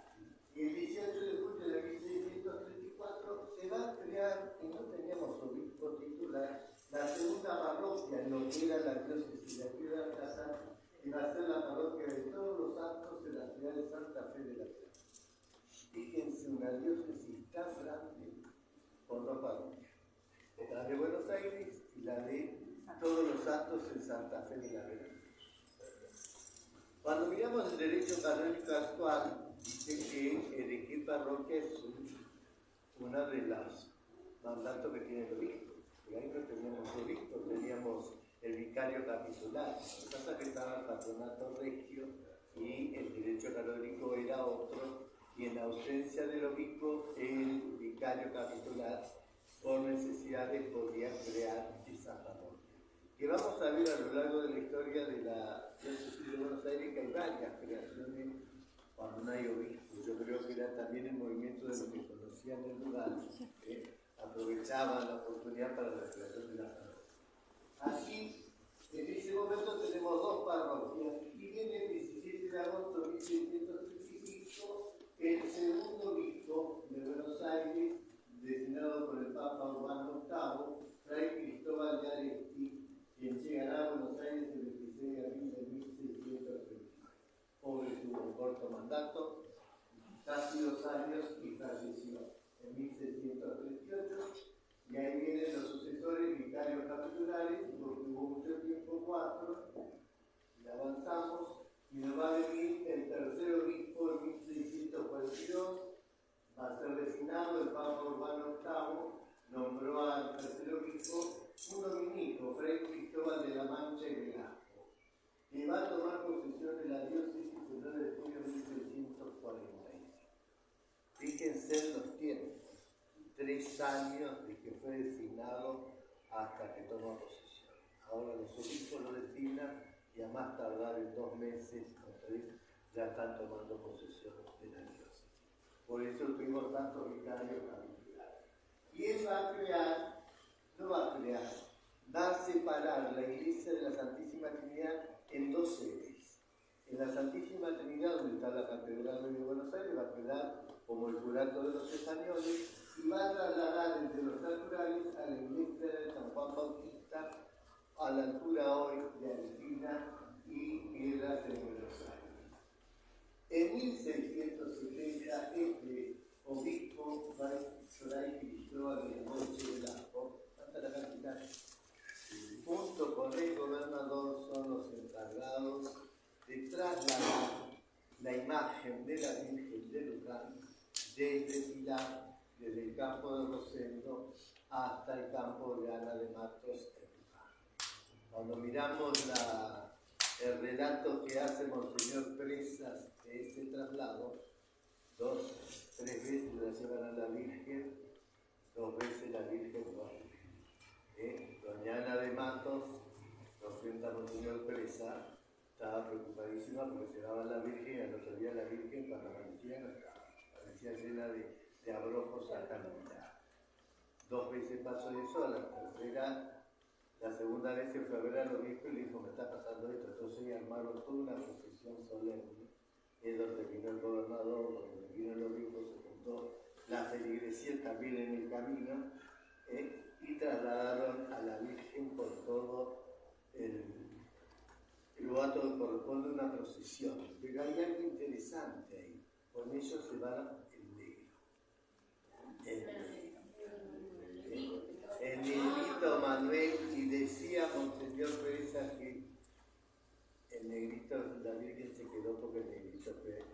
Y el 18 de julio de 1634 se va a crear, y no teníamos obispo titular, la segunda parroquia en lo que era la diócesis de Piedra Alcázar, y va a ser la parroquia de todos los santos de la ciudad de Santa Fe de la Tierra. Fíjense, una diócesis tan grande con dos parroquias, la de Buenos Aires y la de todos los santos en Santa Fe de la Tierra. Cuando miramos el derecho canónico actual, dice que elegir parroquia es uno de los mandatos que tiene el obispo. Y ahí no teníamos obispo, teníamos el vicario capitular. Lo que pasa es que estaba el patronato regio y el derecho canónico era otro, y en ausencia del obispo, el vicario capitular, por necesidades, podía crear esa parroquia. Que vamos a ver a lo largo de la historia de la diócesis de Buenos Aires que hay varias creaciones cuando no hay obispo. Yo creo que era también el movimiento de los que conocían el lugar, aprovechaban la oportunidad para la creación de las parroquias. Así, en ese momento tenemos dos parroquias, y viene el 17 de agosto de 1635 el segundo obispo de Buenos Aires, designado por el Papa Urbano VIII, Fray Cristóbal de Aresti, quien llegará a Buenos Aires el 26 de abril de 1639. Pobre tuvo un corto mandato, casi 2 años, y falleció en 1638. Y ahí vienen los sucesores vicarios capitulares, porque hubo mucho tiempo 4, y avanzamos, y nos va a venir el tercer obispo en 1642, va a ser designado el Papa Urbano VIII, nombró al tercer obispo un dominico, Fray Cristóbal de la Mancha y Velasco, que va a tomar posesión de la diócesis el 9 de julio de 1645. Fíjense los tiempos. 3 años de que fue designado hasta que tomó posesión. Ahora los obispos lo designan y a más tardar en 2 meses o 3 ya están tomando posesión de la diócesis. Por eso tuvimos tantos vicarios capitulares. Y él va a crear, va a separar la iglesia de la Santísima Trinidad en 2 sedes. En la Santísima Trinidad, donde está la Catedral de Buenos Aires, va a quedar como el curato de los españoles, y va a trasladar entre los naturales a la iglesia de San Juan Bautista, a la altura hoy de Argentina y Piedras de Buenos Aires. En 1670 este obispo Fray Cristóbal de Monte Velasco, hasta la cantidad, junto con el gobernador, son los encargados de trasladar la imagen de la Virgen de Luján desde Pilar, desde el campo de Rosendo hasta el campo de Ana de Matos en Luján. Cuando miramos el relato que hace Monseñor Presas de este traslado, 3 veces la llevan a la Virgen, 2 veces la Virgen muere. Doña Ana de Matos, nos cuenta Monseñor Presa, estaba preocupadísima porque llevaba a la Virgen y al otro día la Virgen cuando amanecía no estaba, parecía llena de abrojos a camisa. 2 veces pasó eso, la segunda vez que fue a ver al obispo y le dijo, me está pasando esto. Entonces armaron toda una procesión solemne, es donde vino el gobernador, donde vino el obispo, se juntó la feligresía también en el camino, y trasladaron a la Virgen por todo el lugar que corresponde a una procesión. Pero hay algo interesante ahí, con ellos se va el negro. El negrito Manuel, y decía Monseñor Teresa que el negrito, la Virgen se quedó porque el negrito fue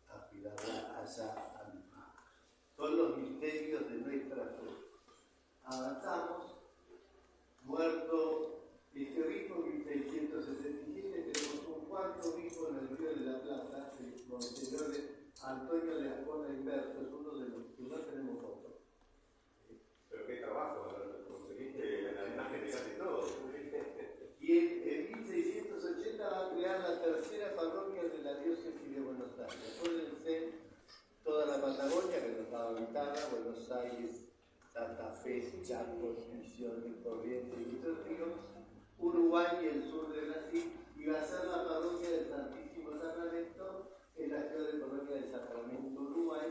a cuidarla allá a mi mamá. Son los misterios de nuestra fe. Avanzamos, muerto este obispo en 1677, tenemos un cuarto obispo en el Río de la Plata, el Monseñor Antonio de Ascona Inverso, es uno de los que no tenemos fotos. Pero qué trabajo, conseguiste la imagen de casi todo. Y en 1680 va a crear la tercera parroquia de la diócesis de Buenos Aires. Acuérdense, toda la Patagonia, que no estaba habitada, Buenos Aires, Santa Fe, Chaco, Misiones, Corrientes y Entre Ríos, Uruguay y el sur de Brasil, y va a ser la parroquia del Santísimo Sacramento en la ciudad de Colonia del Sacramento, Uruguay,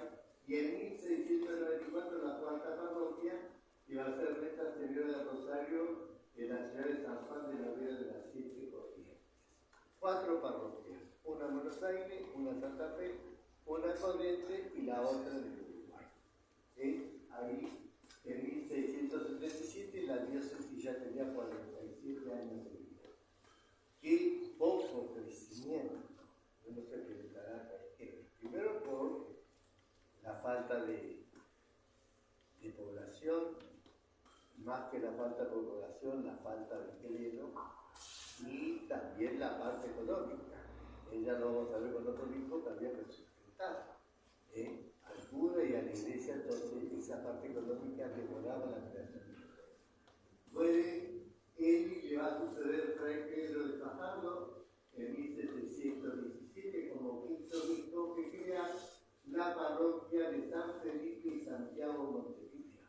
y en 1694 la cuarta parroquia, que va a ser Nuestra Señora del Rosario en la ciudad de San Juan de la Vega de las 7 Corrientes. 4 parroquias, una en Buenos Aires, una en Santa Fe, una en Corrientes y la otra en Uruguay. Ahí, en 1677, la diócesis ya tenía 47 años de vida. Qué poco crecimiento. Uno se preguntará por qué. Primero por la falta de población, más que la falta de población, la falta de clero y también la parte económica. Ella lo vamos a ver con otro hijo, también resultaba. Al cura y a la iglesia, entonces esa parte económica demoraba la creación. Muere él y le va a suceder Fray Pedro de Fajardo en 1717 como quinto obispo que crea la parroquia de San Felipe y Santiago Montevideo.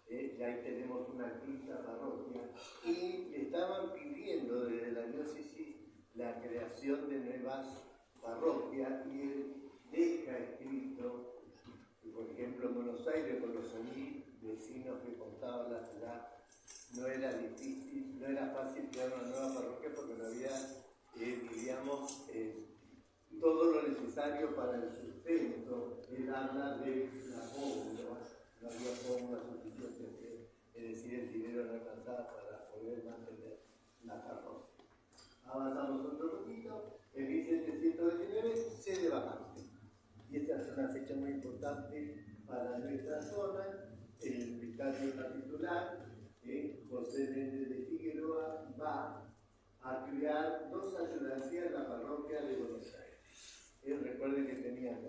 Y ahí tenemos una quinta parroquia y estaban pidiendo desde la diócesis la creación de nuevas parroquias y él deja escrito que, por ejemplo, en Buenos Aires, con los 1.000 vecinos que contaba la ciudad, no era difícil, no era fácil crear una nueva parroquia porque no había, diríamos, todo lo necesario para el sustento. Él habla de la fórmula, no había fórmula suficiente, es decir, el dinero no alcanzaba para poder mantener la parroquia. Avanzamos otro poquito, en 1729 se de vacante. Y esta es una fecha muy importante para nuestra zona. El vicario capitular, José Méndez de Figueroa, va a crear 2 ayudancías en la parroquia de Buenos Aires. Recuerden que tenían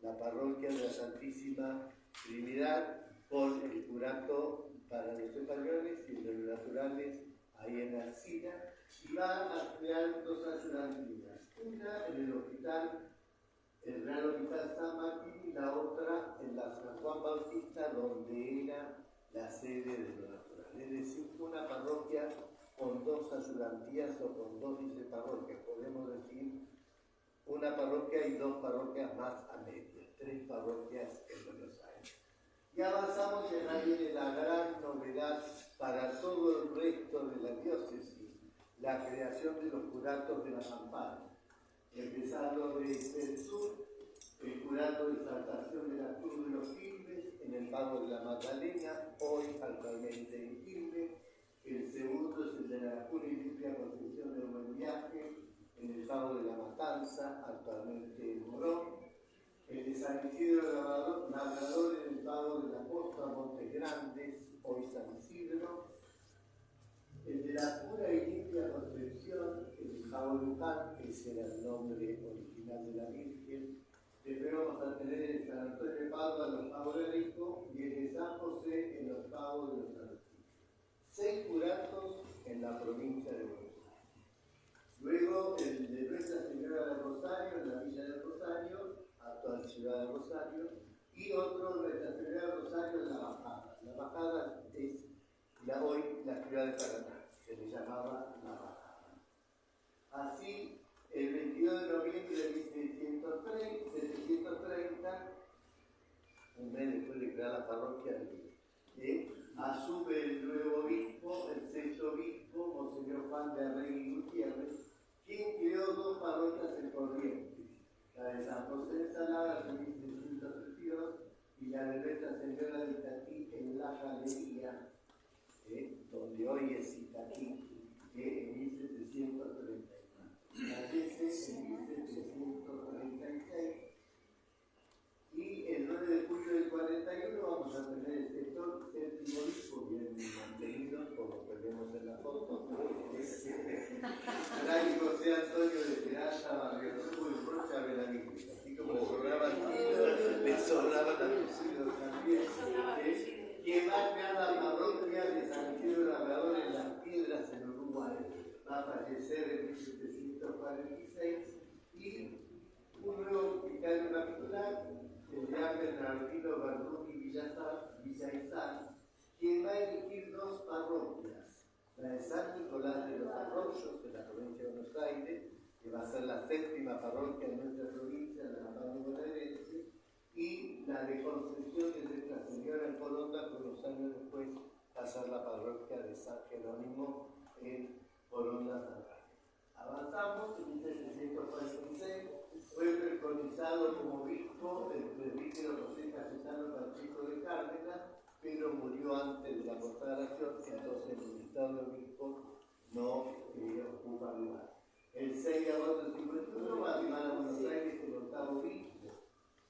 la parroquia de la Santísima Trinidad con el curato para los españoles y los naturales ahí en Alcina, y va a crear 2 ayudancías. Una en el hospital, el Real Hospital San Martín, y la otra en la San Juan Bautista, donde era la sede de lo natural. Es decir, una parroquia con 2 ayudantías o con 2 viceparroquias, podemos decir una parroquia y 2 parroquias más a medias, 3 parroquias en Buenos Aires. Y avanzamos en ahí de la gran novedad para todo el resto de la diócesis, la creación de los curatos de la Campana, empezando desde el sur pago de la Magdalena, hoy actualmente en Quilmes. El segundo es el de la pura y limpia Concepción de Buen Viaje, en el pago de la Matanza, actualmente en Morón. El de San Isidro Labrador, en el pago de la Costa Montes Grandes, hoy San Isidro. El de la pura y limpia Concepción, el pago de Luján, que ese era el nombre original de la Virgen. Después vamos a tener el San Antonio de Padua, los pagos de Rico, y el de San José en los pagos de los Santos. 6 curatos en la provincia de Buenos Aires. Luego el de Nuestra Señora del Rosario, en la Villa del Rosario, actual Ciudad de Rosario, y otro Nuestra Señora del Rosario en la Bajada. La Bajada es hoy la ciudad de Paraná, se le llamaba la Bajada. Así, el 22 de noviembre de 1730, un mes después de crear la parroquia, asume el nuevo obispo, el sexto obispo, Monseñor Juan de Arregui Gutiérrez, quien creó 2 parroquias en Corrientes, la de San José de Salada en 1732 y la de Nuestra Señora de Itatí en La Galería, donde hoy es Itatí, en 1734. Fallece en 1746. Y el 9 de julio del 41 vamos a tener el sector séptimo obispo, bien mantenido, como vemos en la foto, Fray José Antonio de Peralta, Barrio Nuevo y Rocha Benavides. Así como le sobraban tiros, le sobraban apellidos también. Quien va a crear la parroquia de San Isidro Labrador en Las Piedras, en Uruguay, va a fallecer en 1746. Y un nuevo vicario capitular, el de Bernardino Verdún y Villaizán, quien va a elegir 2 parroquias, la de San Nicolás de los Arroyos, de la provincia de Buenos Aires, que va a ser la 7ª parroquia de nuestra provincia, de la Campaña bonaerense, y la de Concepción de Nuestra Señora en Coronda, que unos años después va a ser la parroquia de San Jerónimo en Coronda, Santa. Avanzamos en 1746. Fue preconizado como obispo el presbítero José Cayetano Pacheco de Cárdenas, pero murió antes de la consagración, entonces el ministro de obispo no ocupa lugar. El 6 de agosto del 51 va a arribar a Buenos Aires el 8º obispo,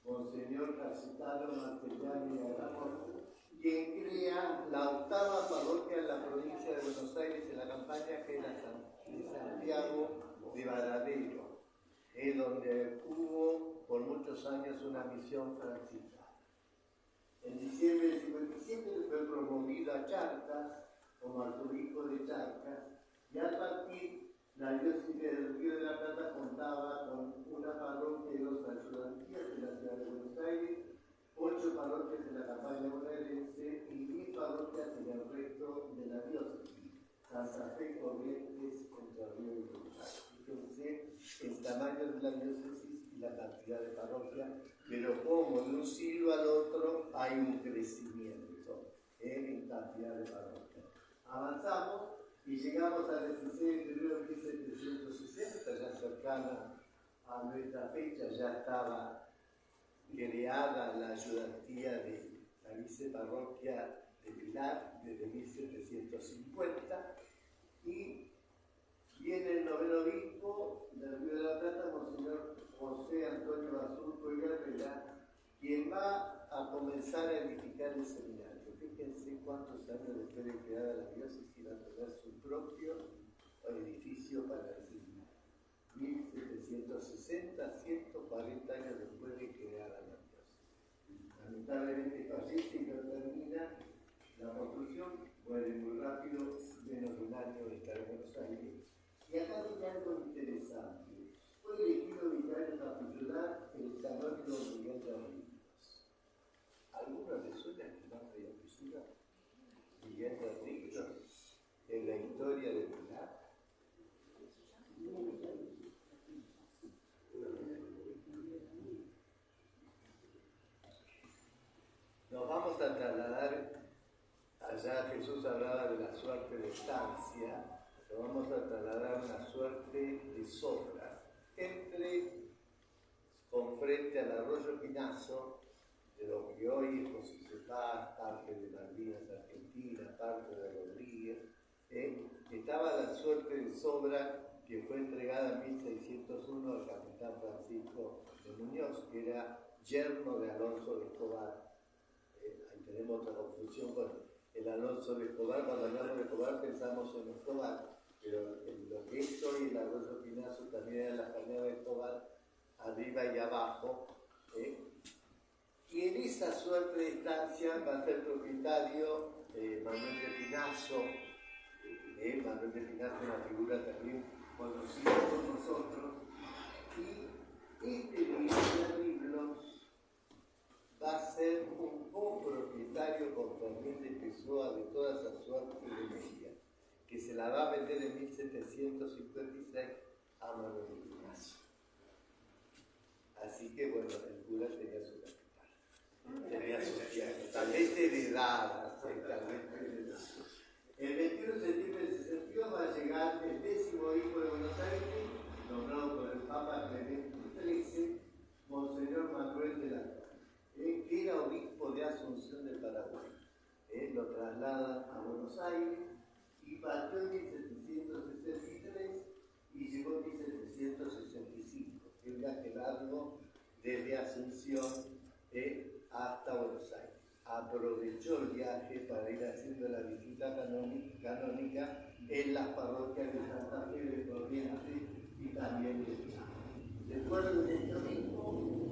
Monseñor Cayetano Martellano y Aramón, quien crea la 8ª parroquia en la provincia de Buenos Aires en la campaña, que era Santiago de Varadero, donde hubo por muchos años una misión franciscana. En diciembre del 57 fue promovido a Charcas como arzobispo de Charcas, y al partir la diócesis del Río de la Plata contaba con una parroquia y 2 ayudantías en la ciudad de Buenos Aires, 8 parroquias en la campaña bonaerense y 10 parroquias en el resto de la diócesis, Santa Fe, Corrientes, Entre Río y Uruguay. Fíjense el tamaño de la diócesis y la cantidad de parroquias, pero como de un siglo al otro hay un crecimiento en cantidad de parroquias. Avanzamos y llegamos al 16 de febrero de 1760, ya cercana a nuestra fecha, ya estaba creada la ayudantía de la viceparroquia de Pilar desde 1750, y viene el 9º obispo del Río de la Plata, Monseñor José Antonio Basurto y Herrera, quien va a comenzar a edificar el seminario. Fíjense cuántos años después de creada la diócesis va a tener su propio edificio para el seminario. 1760, 140 años después de creada la diócesis. Lamentablemente fallece y no termina la construcción, muere muy rápido, menos de un año de estar en Buenos Aires. Y acá hay algo interesante. Fue elegido vicario capitular el canónigo Miguel de Ríos. ¿Alguno le suena el nombre de apellido? Miguel de Ríos, en la historia de Pilar. Nos vamos a trasladar, allá Jesús hablaba de la suerte de estancia, nos vamos a trasladar a una suerte de sombra, con frente al arroyo Pinazo, de lo que hoy es José Cepaz, parte de Malvinas Argentina, parte de Rodríguez, estaba la suerte de Sobra, que fue entregada en 1601 al capitán Francisco de Muñoz, que era yerno de Alonso de Escobar. Ahí tenemos otra confusión con el Alonso de Escobar. Cuando hablamos de Escobar pensamos en Escobar, pero en lo que es hoy el Arroyo Pinazo también era la cañada de Escobar, arriba y abajo. Y en esa suerte de estancia va a ser propietario Manuel de Pinazo. Manuel de Pinazo es una figura también conocida por nosotros. Y este libro va a ser un copropietario con Fernández Pessoa de toda esa suerte de media, que se la va a vender en 1756 a Manuel de Pinazo. Así que bueno, el cura tenía su capital, tenía su tierra, tal vez heredada, El 21 de septiembre del 62 va a llegar el 10º hijo de Buenos Aires, nombrado por el Papa Clemente XIII, Monseñor Manuel de la Torre, que era obispo de Asunción del Paraguay. Lo trasladan a Buenos Aires y partió en 1763 y llegó en 1765. Que un viaje largo desde Asunción hasta Buenos Aires. Aprovechó el viaje para ir haciendo la visita canónica en las parroquias de Santa Fe, de Corrientes y también de Chile. Después de esto mismo,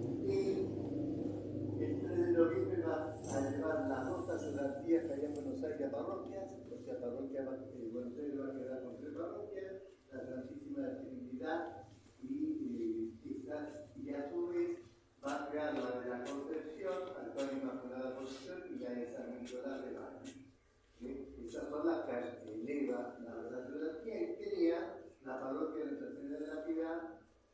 el 3 de noviembre va a llevar las dos sacerdotías que hay en Buenos Aires a parroquias, o sea, Buenos Aires va a quedar con 3 parroquias, la Santísima Trinidad y a su vez va a crear la de la Concepción, actual Inmaculada Concepción, y la de San Nicolás de Bari. Esas son las que eleva la sacerdotea y crea la parroquia de Nuestra Señora de la Piedad,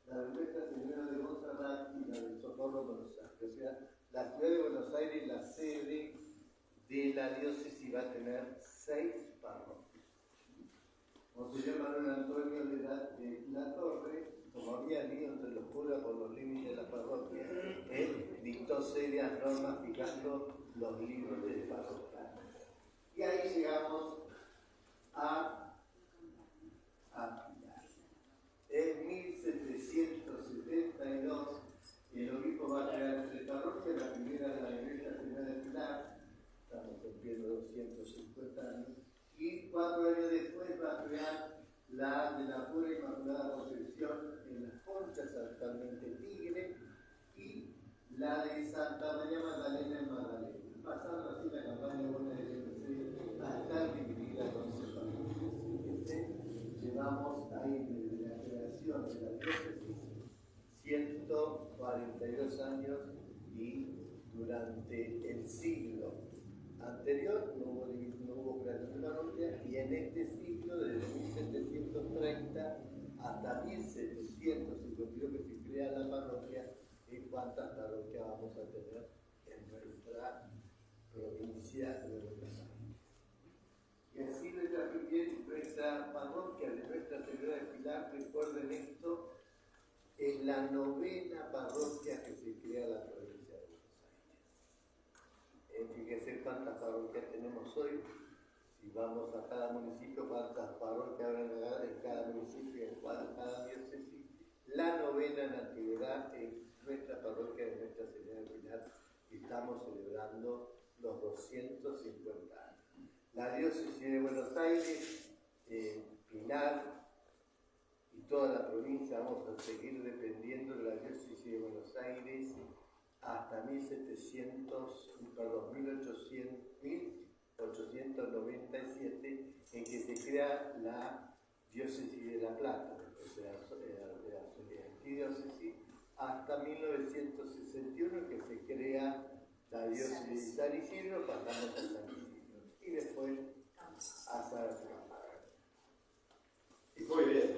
la de Nuestra Señora de Montserrat y la del Socorro Buenos Aires. O sea, la ciudad de Buenos Aires, la sede de la diócesis, va a tener 6 parroquias. Monseñor Manuel Antonio de la Torre, como había lío entre los curas por los límites de la parroquia, dictó serias normas fijando los libros de parroquia. Y ahí llegamos a Pilar. En 1772 el obispo va a crear 3 parroquias, la primera de la Iglesia Señora de Pilar, estamos cumpliendo 250 años, y 4 años después va a crear la de la Pura Inmaculada Concepción en Las Conchas, actualmente Tigre, y la de Santa María Magdalena en Magdalena, pasando así la campaña buena de la hasta dividida con sus familias. Llevamos ahí desde la creación de la diócesis 142 años y durante el siglo anterior no hubo creación de parroquia, y en este siglo, desde 1730 hasta 1752 que se crea la parroquia, ¿cuántas parroquias vamos a tener en nuestra provincia de Buenos Aires? Y así nuestra parroquia de Nuestra Señora de Pilar, recuerden esto, es la 9ª parroquia que se crea en la provincia de Buenos Aires. Fíjense cuántas parroquias tenemos hoy. Si vamos a cada municipio, cuántas parroquias habrá en cada municipio, en cada diócesis. La 9ª en antigüedad es nuestra parroquia de Nuestra Señora de Pilar, y estamos celebrando los 250 años. La diócesis de Buenos Aires, Pilar y toda la provincia vamos a seguir dependiendo de la diócesis de Buenos Aires hasta 1897, en que se crea la diócesis de La Plata, o sea, la diócesis, hasta 1961, que se crea la diócesis de San Isidro, pasamos a San Isidro, y después a San. Muy bien, muy bien.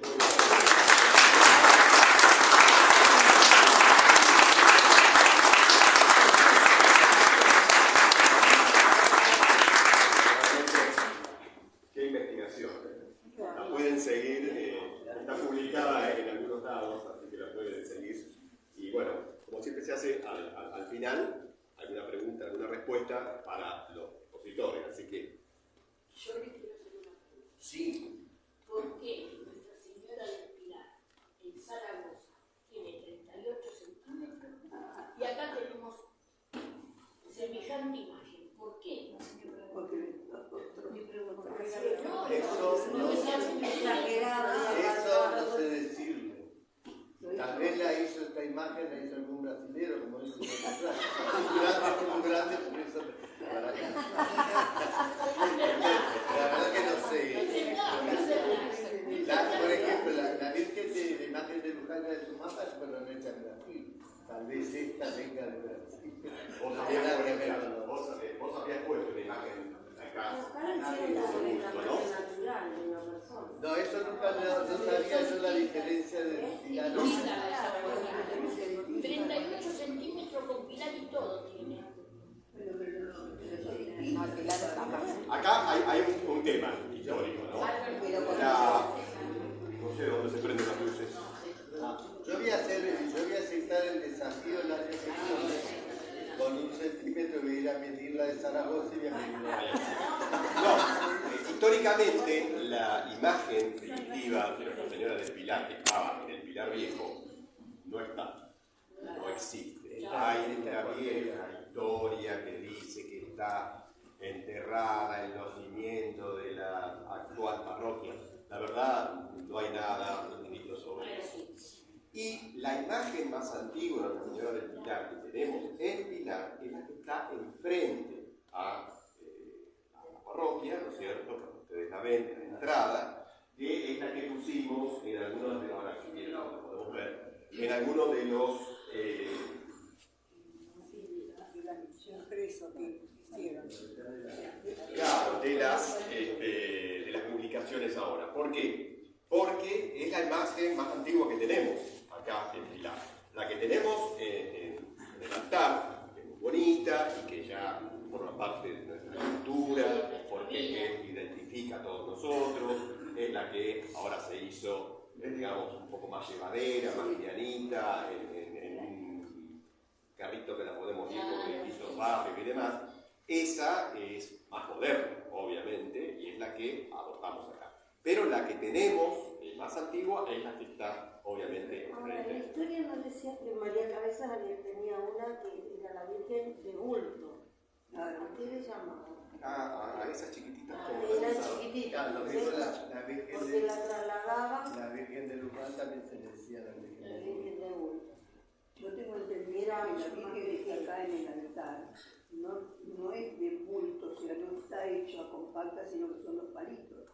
Qué investigación. La pueden seguir, está publicada en algunos lados, así que la pueden seguir. Y bueno, como siempre se hace al final, alguna pregunta. respuesta para los expositores, así que... Yo le quiero hacer una pregunta. Sí. ¿Por qué Nuestra Señora del Pilar en Zaragoza tiene 38 centímetros y acá tenemos semejante imagen? ¿Por qué? Eso no sé decirle. Tal vez la hizo esta imagen, la hizo algún brasilero, como dice un grande, por eso para acá. La verdad que no sé. Por ejemplo, la Virgen de la imagen de Luján de su mapa es hecha en Brasil. Tal vez esta venga de Brasil. Vos habías puesto una imagen acá. No, eso nunca no sabía yo la diferencia de Pilar. 38 centímetros con pilar y todo tiene. Acá hay un tema histórico, ¿no? No sé de dónde se prenden las luces. Yo voy a aceptar el desafío el año que viene. Con 1 centímetro voy a ir a medir la de Zaragoza y voy a medir la de... No, históricamente la imagen primitiva de Nuestra Señora del Pilar que estaba en el Pilar Viejo no está, no existe. Hay una vieja historia que dice que está enterrada en los cimientos de la actual parroquia. La verdad, no hay nada escrito sobre eso. Y la imagen más antigua de Nuestra Señora del Pilar que tenemos en Pilar es la que está enfrente a la parroquia, ¿no es cierto? Cuando ustedes la ven en la entrada, que es la que pusimos en algunos de los, ahora si quieren la podemos ver, en algunos de los claro, de las publicaciones ahora. ¿Por qué? Porque es la imagen más antigua que tenemos acá en Pilar. La que tenemos en el altar, que es muy bonita y que ya forma parte de nuestra cultura, porque identifica a todos nosotros, es la que ahora se hizo, digamos, un poco más llevadera, más livianita, en un carrito que la podemos ir por distintos barrios y demás. Esa es más moderna, obviamente, y es la que adoptamos acá. Pero la que tenemos, más antigua, es la que está, obviamente, Ahora, enfrente. la historia nos decía que María Cabezas tenía una que era la Virgen de bulto. ¿Qué le llamaban? A esas chiquititas como Era las usaban. chiquitita, Claro, ¿sí? la Virgen Porque de... la trasladaban La Virgen de Luján también se le decía la Virgen la de Virgen de bulto. Yo tengo entendido que la Virgen que acá en el altar no es de bulto, o sea, no está hecho a compacta, sino que son los palitos.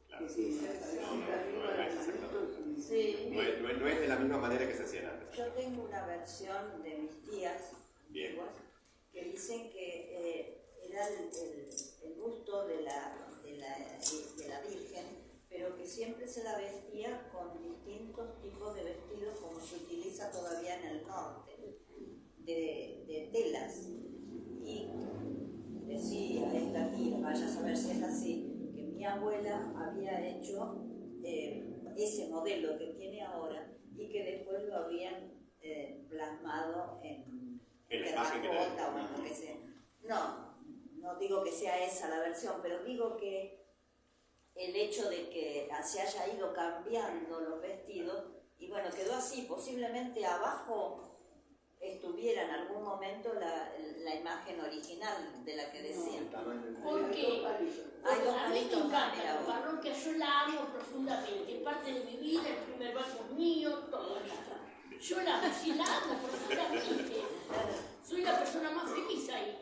Claro. Que se cabecita arriba de los palitos. Sí. No es de la misma manera que se hacían antes. Yo tengo una versión de mis tías Bien. antiguas que dicen que era el busto de la Virgen, pero que siempre se la vestía con distintos tipos de vestidos como se utiliza todavía en el norte, de telas. Y decía esta tía, vaya a saber si es así, que mi abuela había hecho ese modelo que tiene ahora y que después lo habían plasmado en la imagen que tenemos. terracota o en lo que sea. No digo que sea esa la versión, pero digo que el hecho de que se haya ido cambiando los vestidos, y bueno, quedó así, posiblemente abajo estuviera en algún momento la imagen original de la que decían. Porque Hay dos a mí me palitos más, encanta mira la vos. parroquia, yo la amo profundamente, es parte de mi vida, el primer baño es mío, todo eso. Yo la amo, sí la amo profundamente. Soy la persona más feliz ahí.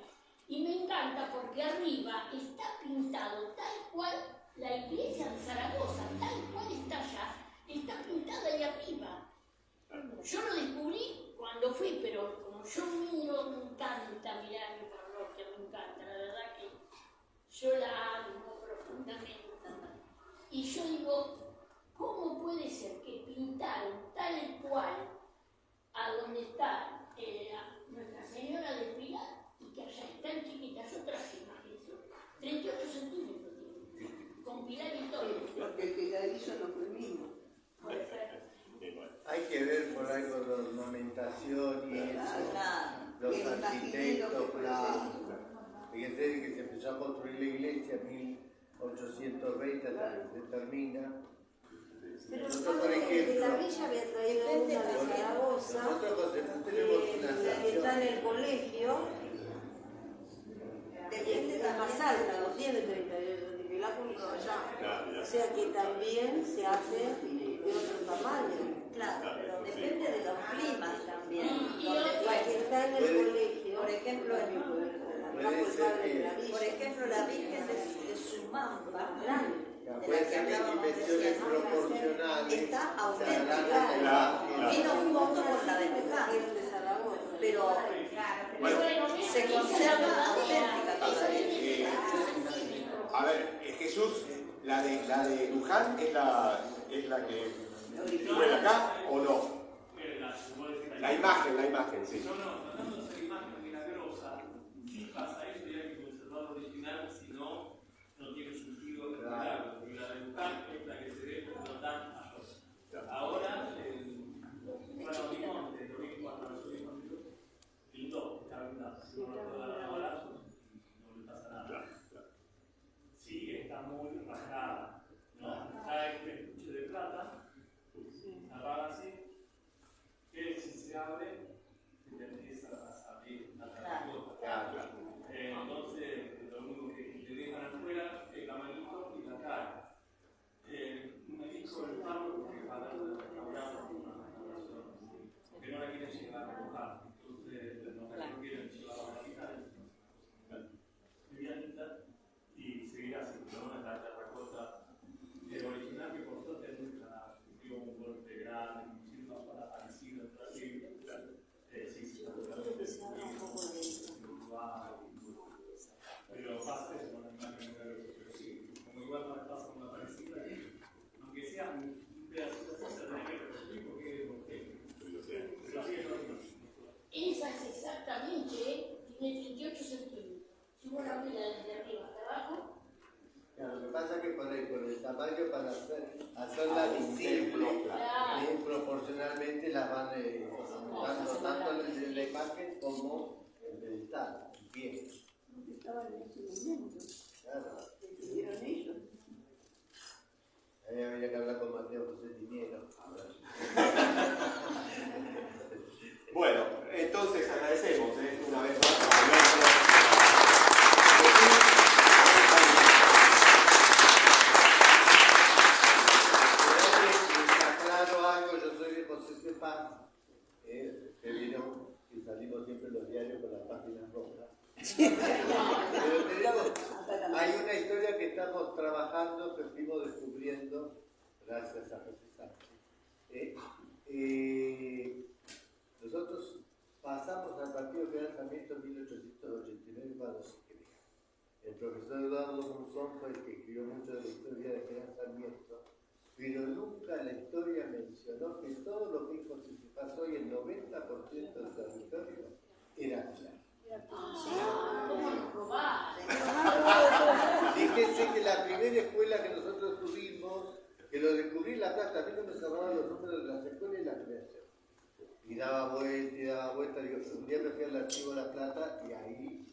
Y me encanta porque arriba está pintado tal cual la iglesia de Zaragoza, tal cual está allá, está pintada ahí arriba. Yo lo descubrí cuando fui, pero como yo miro, me encanta mirar mi parroquia, me encanta, la verdad que yo la amo profundamente. Y yo digo, ¿cómo puede ser que pintaron tal cual a donde está Nuestra Señora del Pilar y que allá es tan chiquita? Yo traje imágenes, 38 centímetros tiene, con pilar y todo. Porque el que la hizo no fue el mismo. Puede ser. Hay que ver por algo la ornamentación y eso, Claro. los Pero arquitectos, imaginero que claro. puede ser. Fíjense que se empezó a construir la iglesia en 1820 hasta que se termina. Pero Nosotros, por de la ejemplo, villa había traído una de Zaragoza, nosotros José, tenemos una que está en el colegio, y es más alta, no tiene 38, que la compró allá. O sea que también se hace de otro tamaño. Claro, pero depende de los climas también. La que está en el colegio, Por ejemplo, por ejemplo, la Virgen de Sumampa, de puede la que ser que hablábamos dimensiones recién, proporcionales está se auténtica. alargan. Vino junto con la de Luján, pero se conserva auténtica todavía. A ver, Jesús, la de Luján es la que fue acá o no. La imagen, sí. No, tratando de hacer imagen milagrosa, sí pasa eso y hay que conservar lo original, si no, no tiene sentido recuperarlo. Porque la de Luján es la que se ve, pero no tan ahora, bueno, vimos el domingo cuando nos subimos, pintó, está pintado. Si uno lo puede dar ahora, no le pasa nada. Sí, está muy rajada, ¿no? Está este estuche de plata, apaga así, que si se abre, se te empieza a salir la terracota. Entonces, lo único que le dejan afuera es la manito y la cara. Me dijo el Pablo que para restaurar una restauración, porque no la quieren llegar a mojar. Entonces, no la quieren llevar a la final, medianita, y seguir así. Pero no es la terracota original, que por suerte nunca dio un golpe grande, inclusive no fue aparecido en Brasil. Pero pasa eso con la imagen de pero sí, como igual no pasa con la parecida, aunque sea un pedacito de se tiene que repetir porque Esa es exactamente, tiene 38 centímetros. Si uno la mira desde arriba hasta abajo, Lo que pasa es que por el tamaño para hacerla visible, proporcionalmente las van aumentando tanto el de la imagen como el del tal, bien. Estaban en ese momento, Claro. decidieron ellos. Ahí habría que hablar con Mateo José Tiniero. Bueno, entonces agradecemos una vez más. Yo soy de José Cepaz, que vino y salimos siempre en los diarios con las páginas rojas. Pero hay una historia que estamos trabajando, que fuimos descubriendo gracias a José Sánchez. Nosotros pasamos al Partido General Sarmiento en 1889 cuando se crea. El profesor Eduardo Monzón fue el que escribió mucho de la historia de General Sarmiento, pero nunca la historia mencionó que todo lo que dijo José Paz hoy, el 90% del territorio, era claro. ¿cómo nos robaron? Fíjense que la primera escuela que nosotros tuvimos, que lo descubrí en La Plata, a mí no me cerraban los números de las escuelas y la creación. Y daba vuelta, digo, un día me fui al archivo de La Plata y ahí,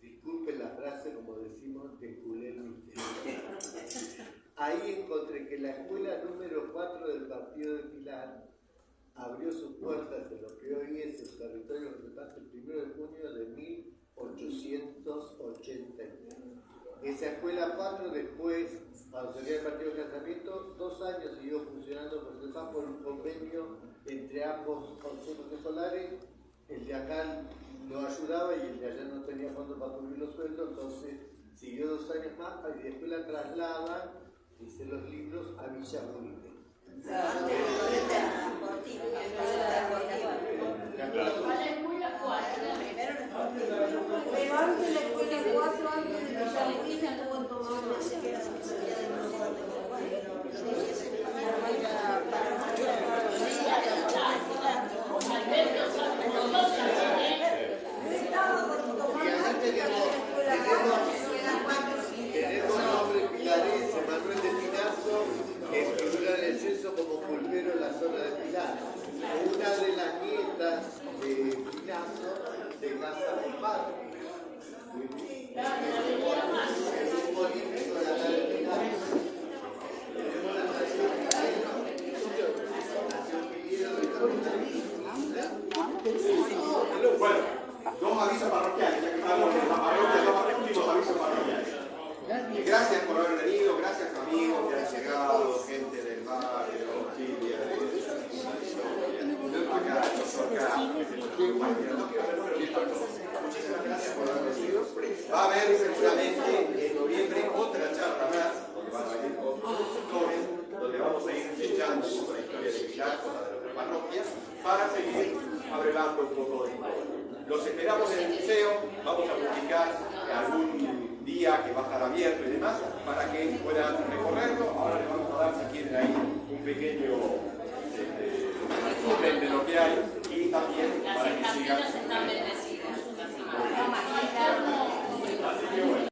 disculpen la frase, como decimos, desculé el misterio. Ahí encontré que la escuela número 4 del partido de Pilar abrió sus puertas en lo que hoy es el territorio que se pasa el 1 de junio de 1889. Esa escuela 4 después, cuando salía el partido de casamiento, 2 años siguió funcionando por Cepaz por un convenio entre ambos consejos escolares. El de acá lo ayudaba y el de allá no tenía fondos para cubrir los sueldos, entonces siguió 2 años más y después la trasladan, dice los libros, a Villa Bonita. A la escuela 4. Pero antes de la escuela 4, antes de Villa Bonita, estuvo en Tomás. Tenemos un hombre pilarense, Manuel de Pinazo, que figura en el censo como pulpero en la zona de Pilar. Una de las nietas de Pinazo se de Casa de Paz. Claro, la avenida más. Es un político de la Argentina. Tenemos la nación Bueno, dos avisos parroquiales, ya que estamos en la parroquia, dos últimos avisos parroquiales. Gracias por haber venido, gracias amigos que han llegado, gente del barrio, Silvia, muchísimas gracias por haber venido. Va a haber seguramente en noviembre otra charla más, donde van a venir otros doctores, donde vamos a ir echando un poco la historia de Pilar, con la de nuestra parroquia, para seguir abrevando un poco de historia. Los esperamos en el museo, vamos a publicar algún día que va a estar abierto y demás, para que puedan recorrerlo,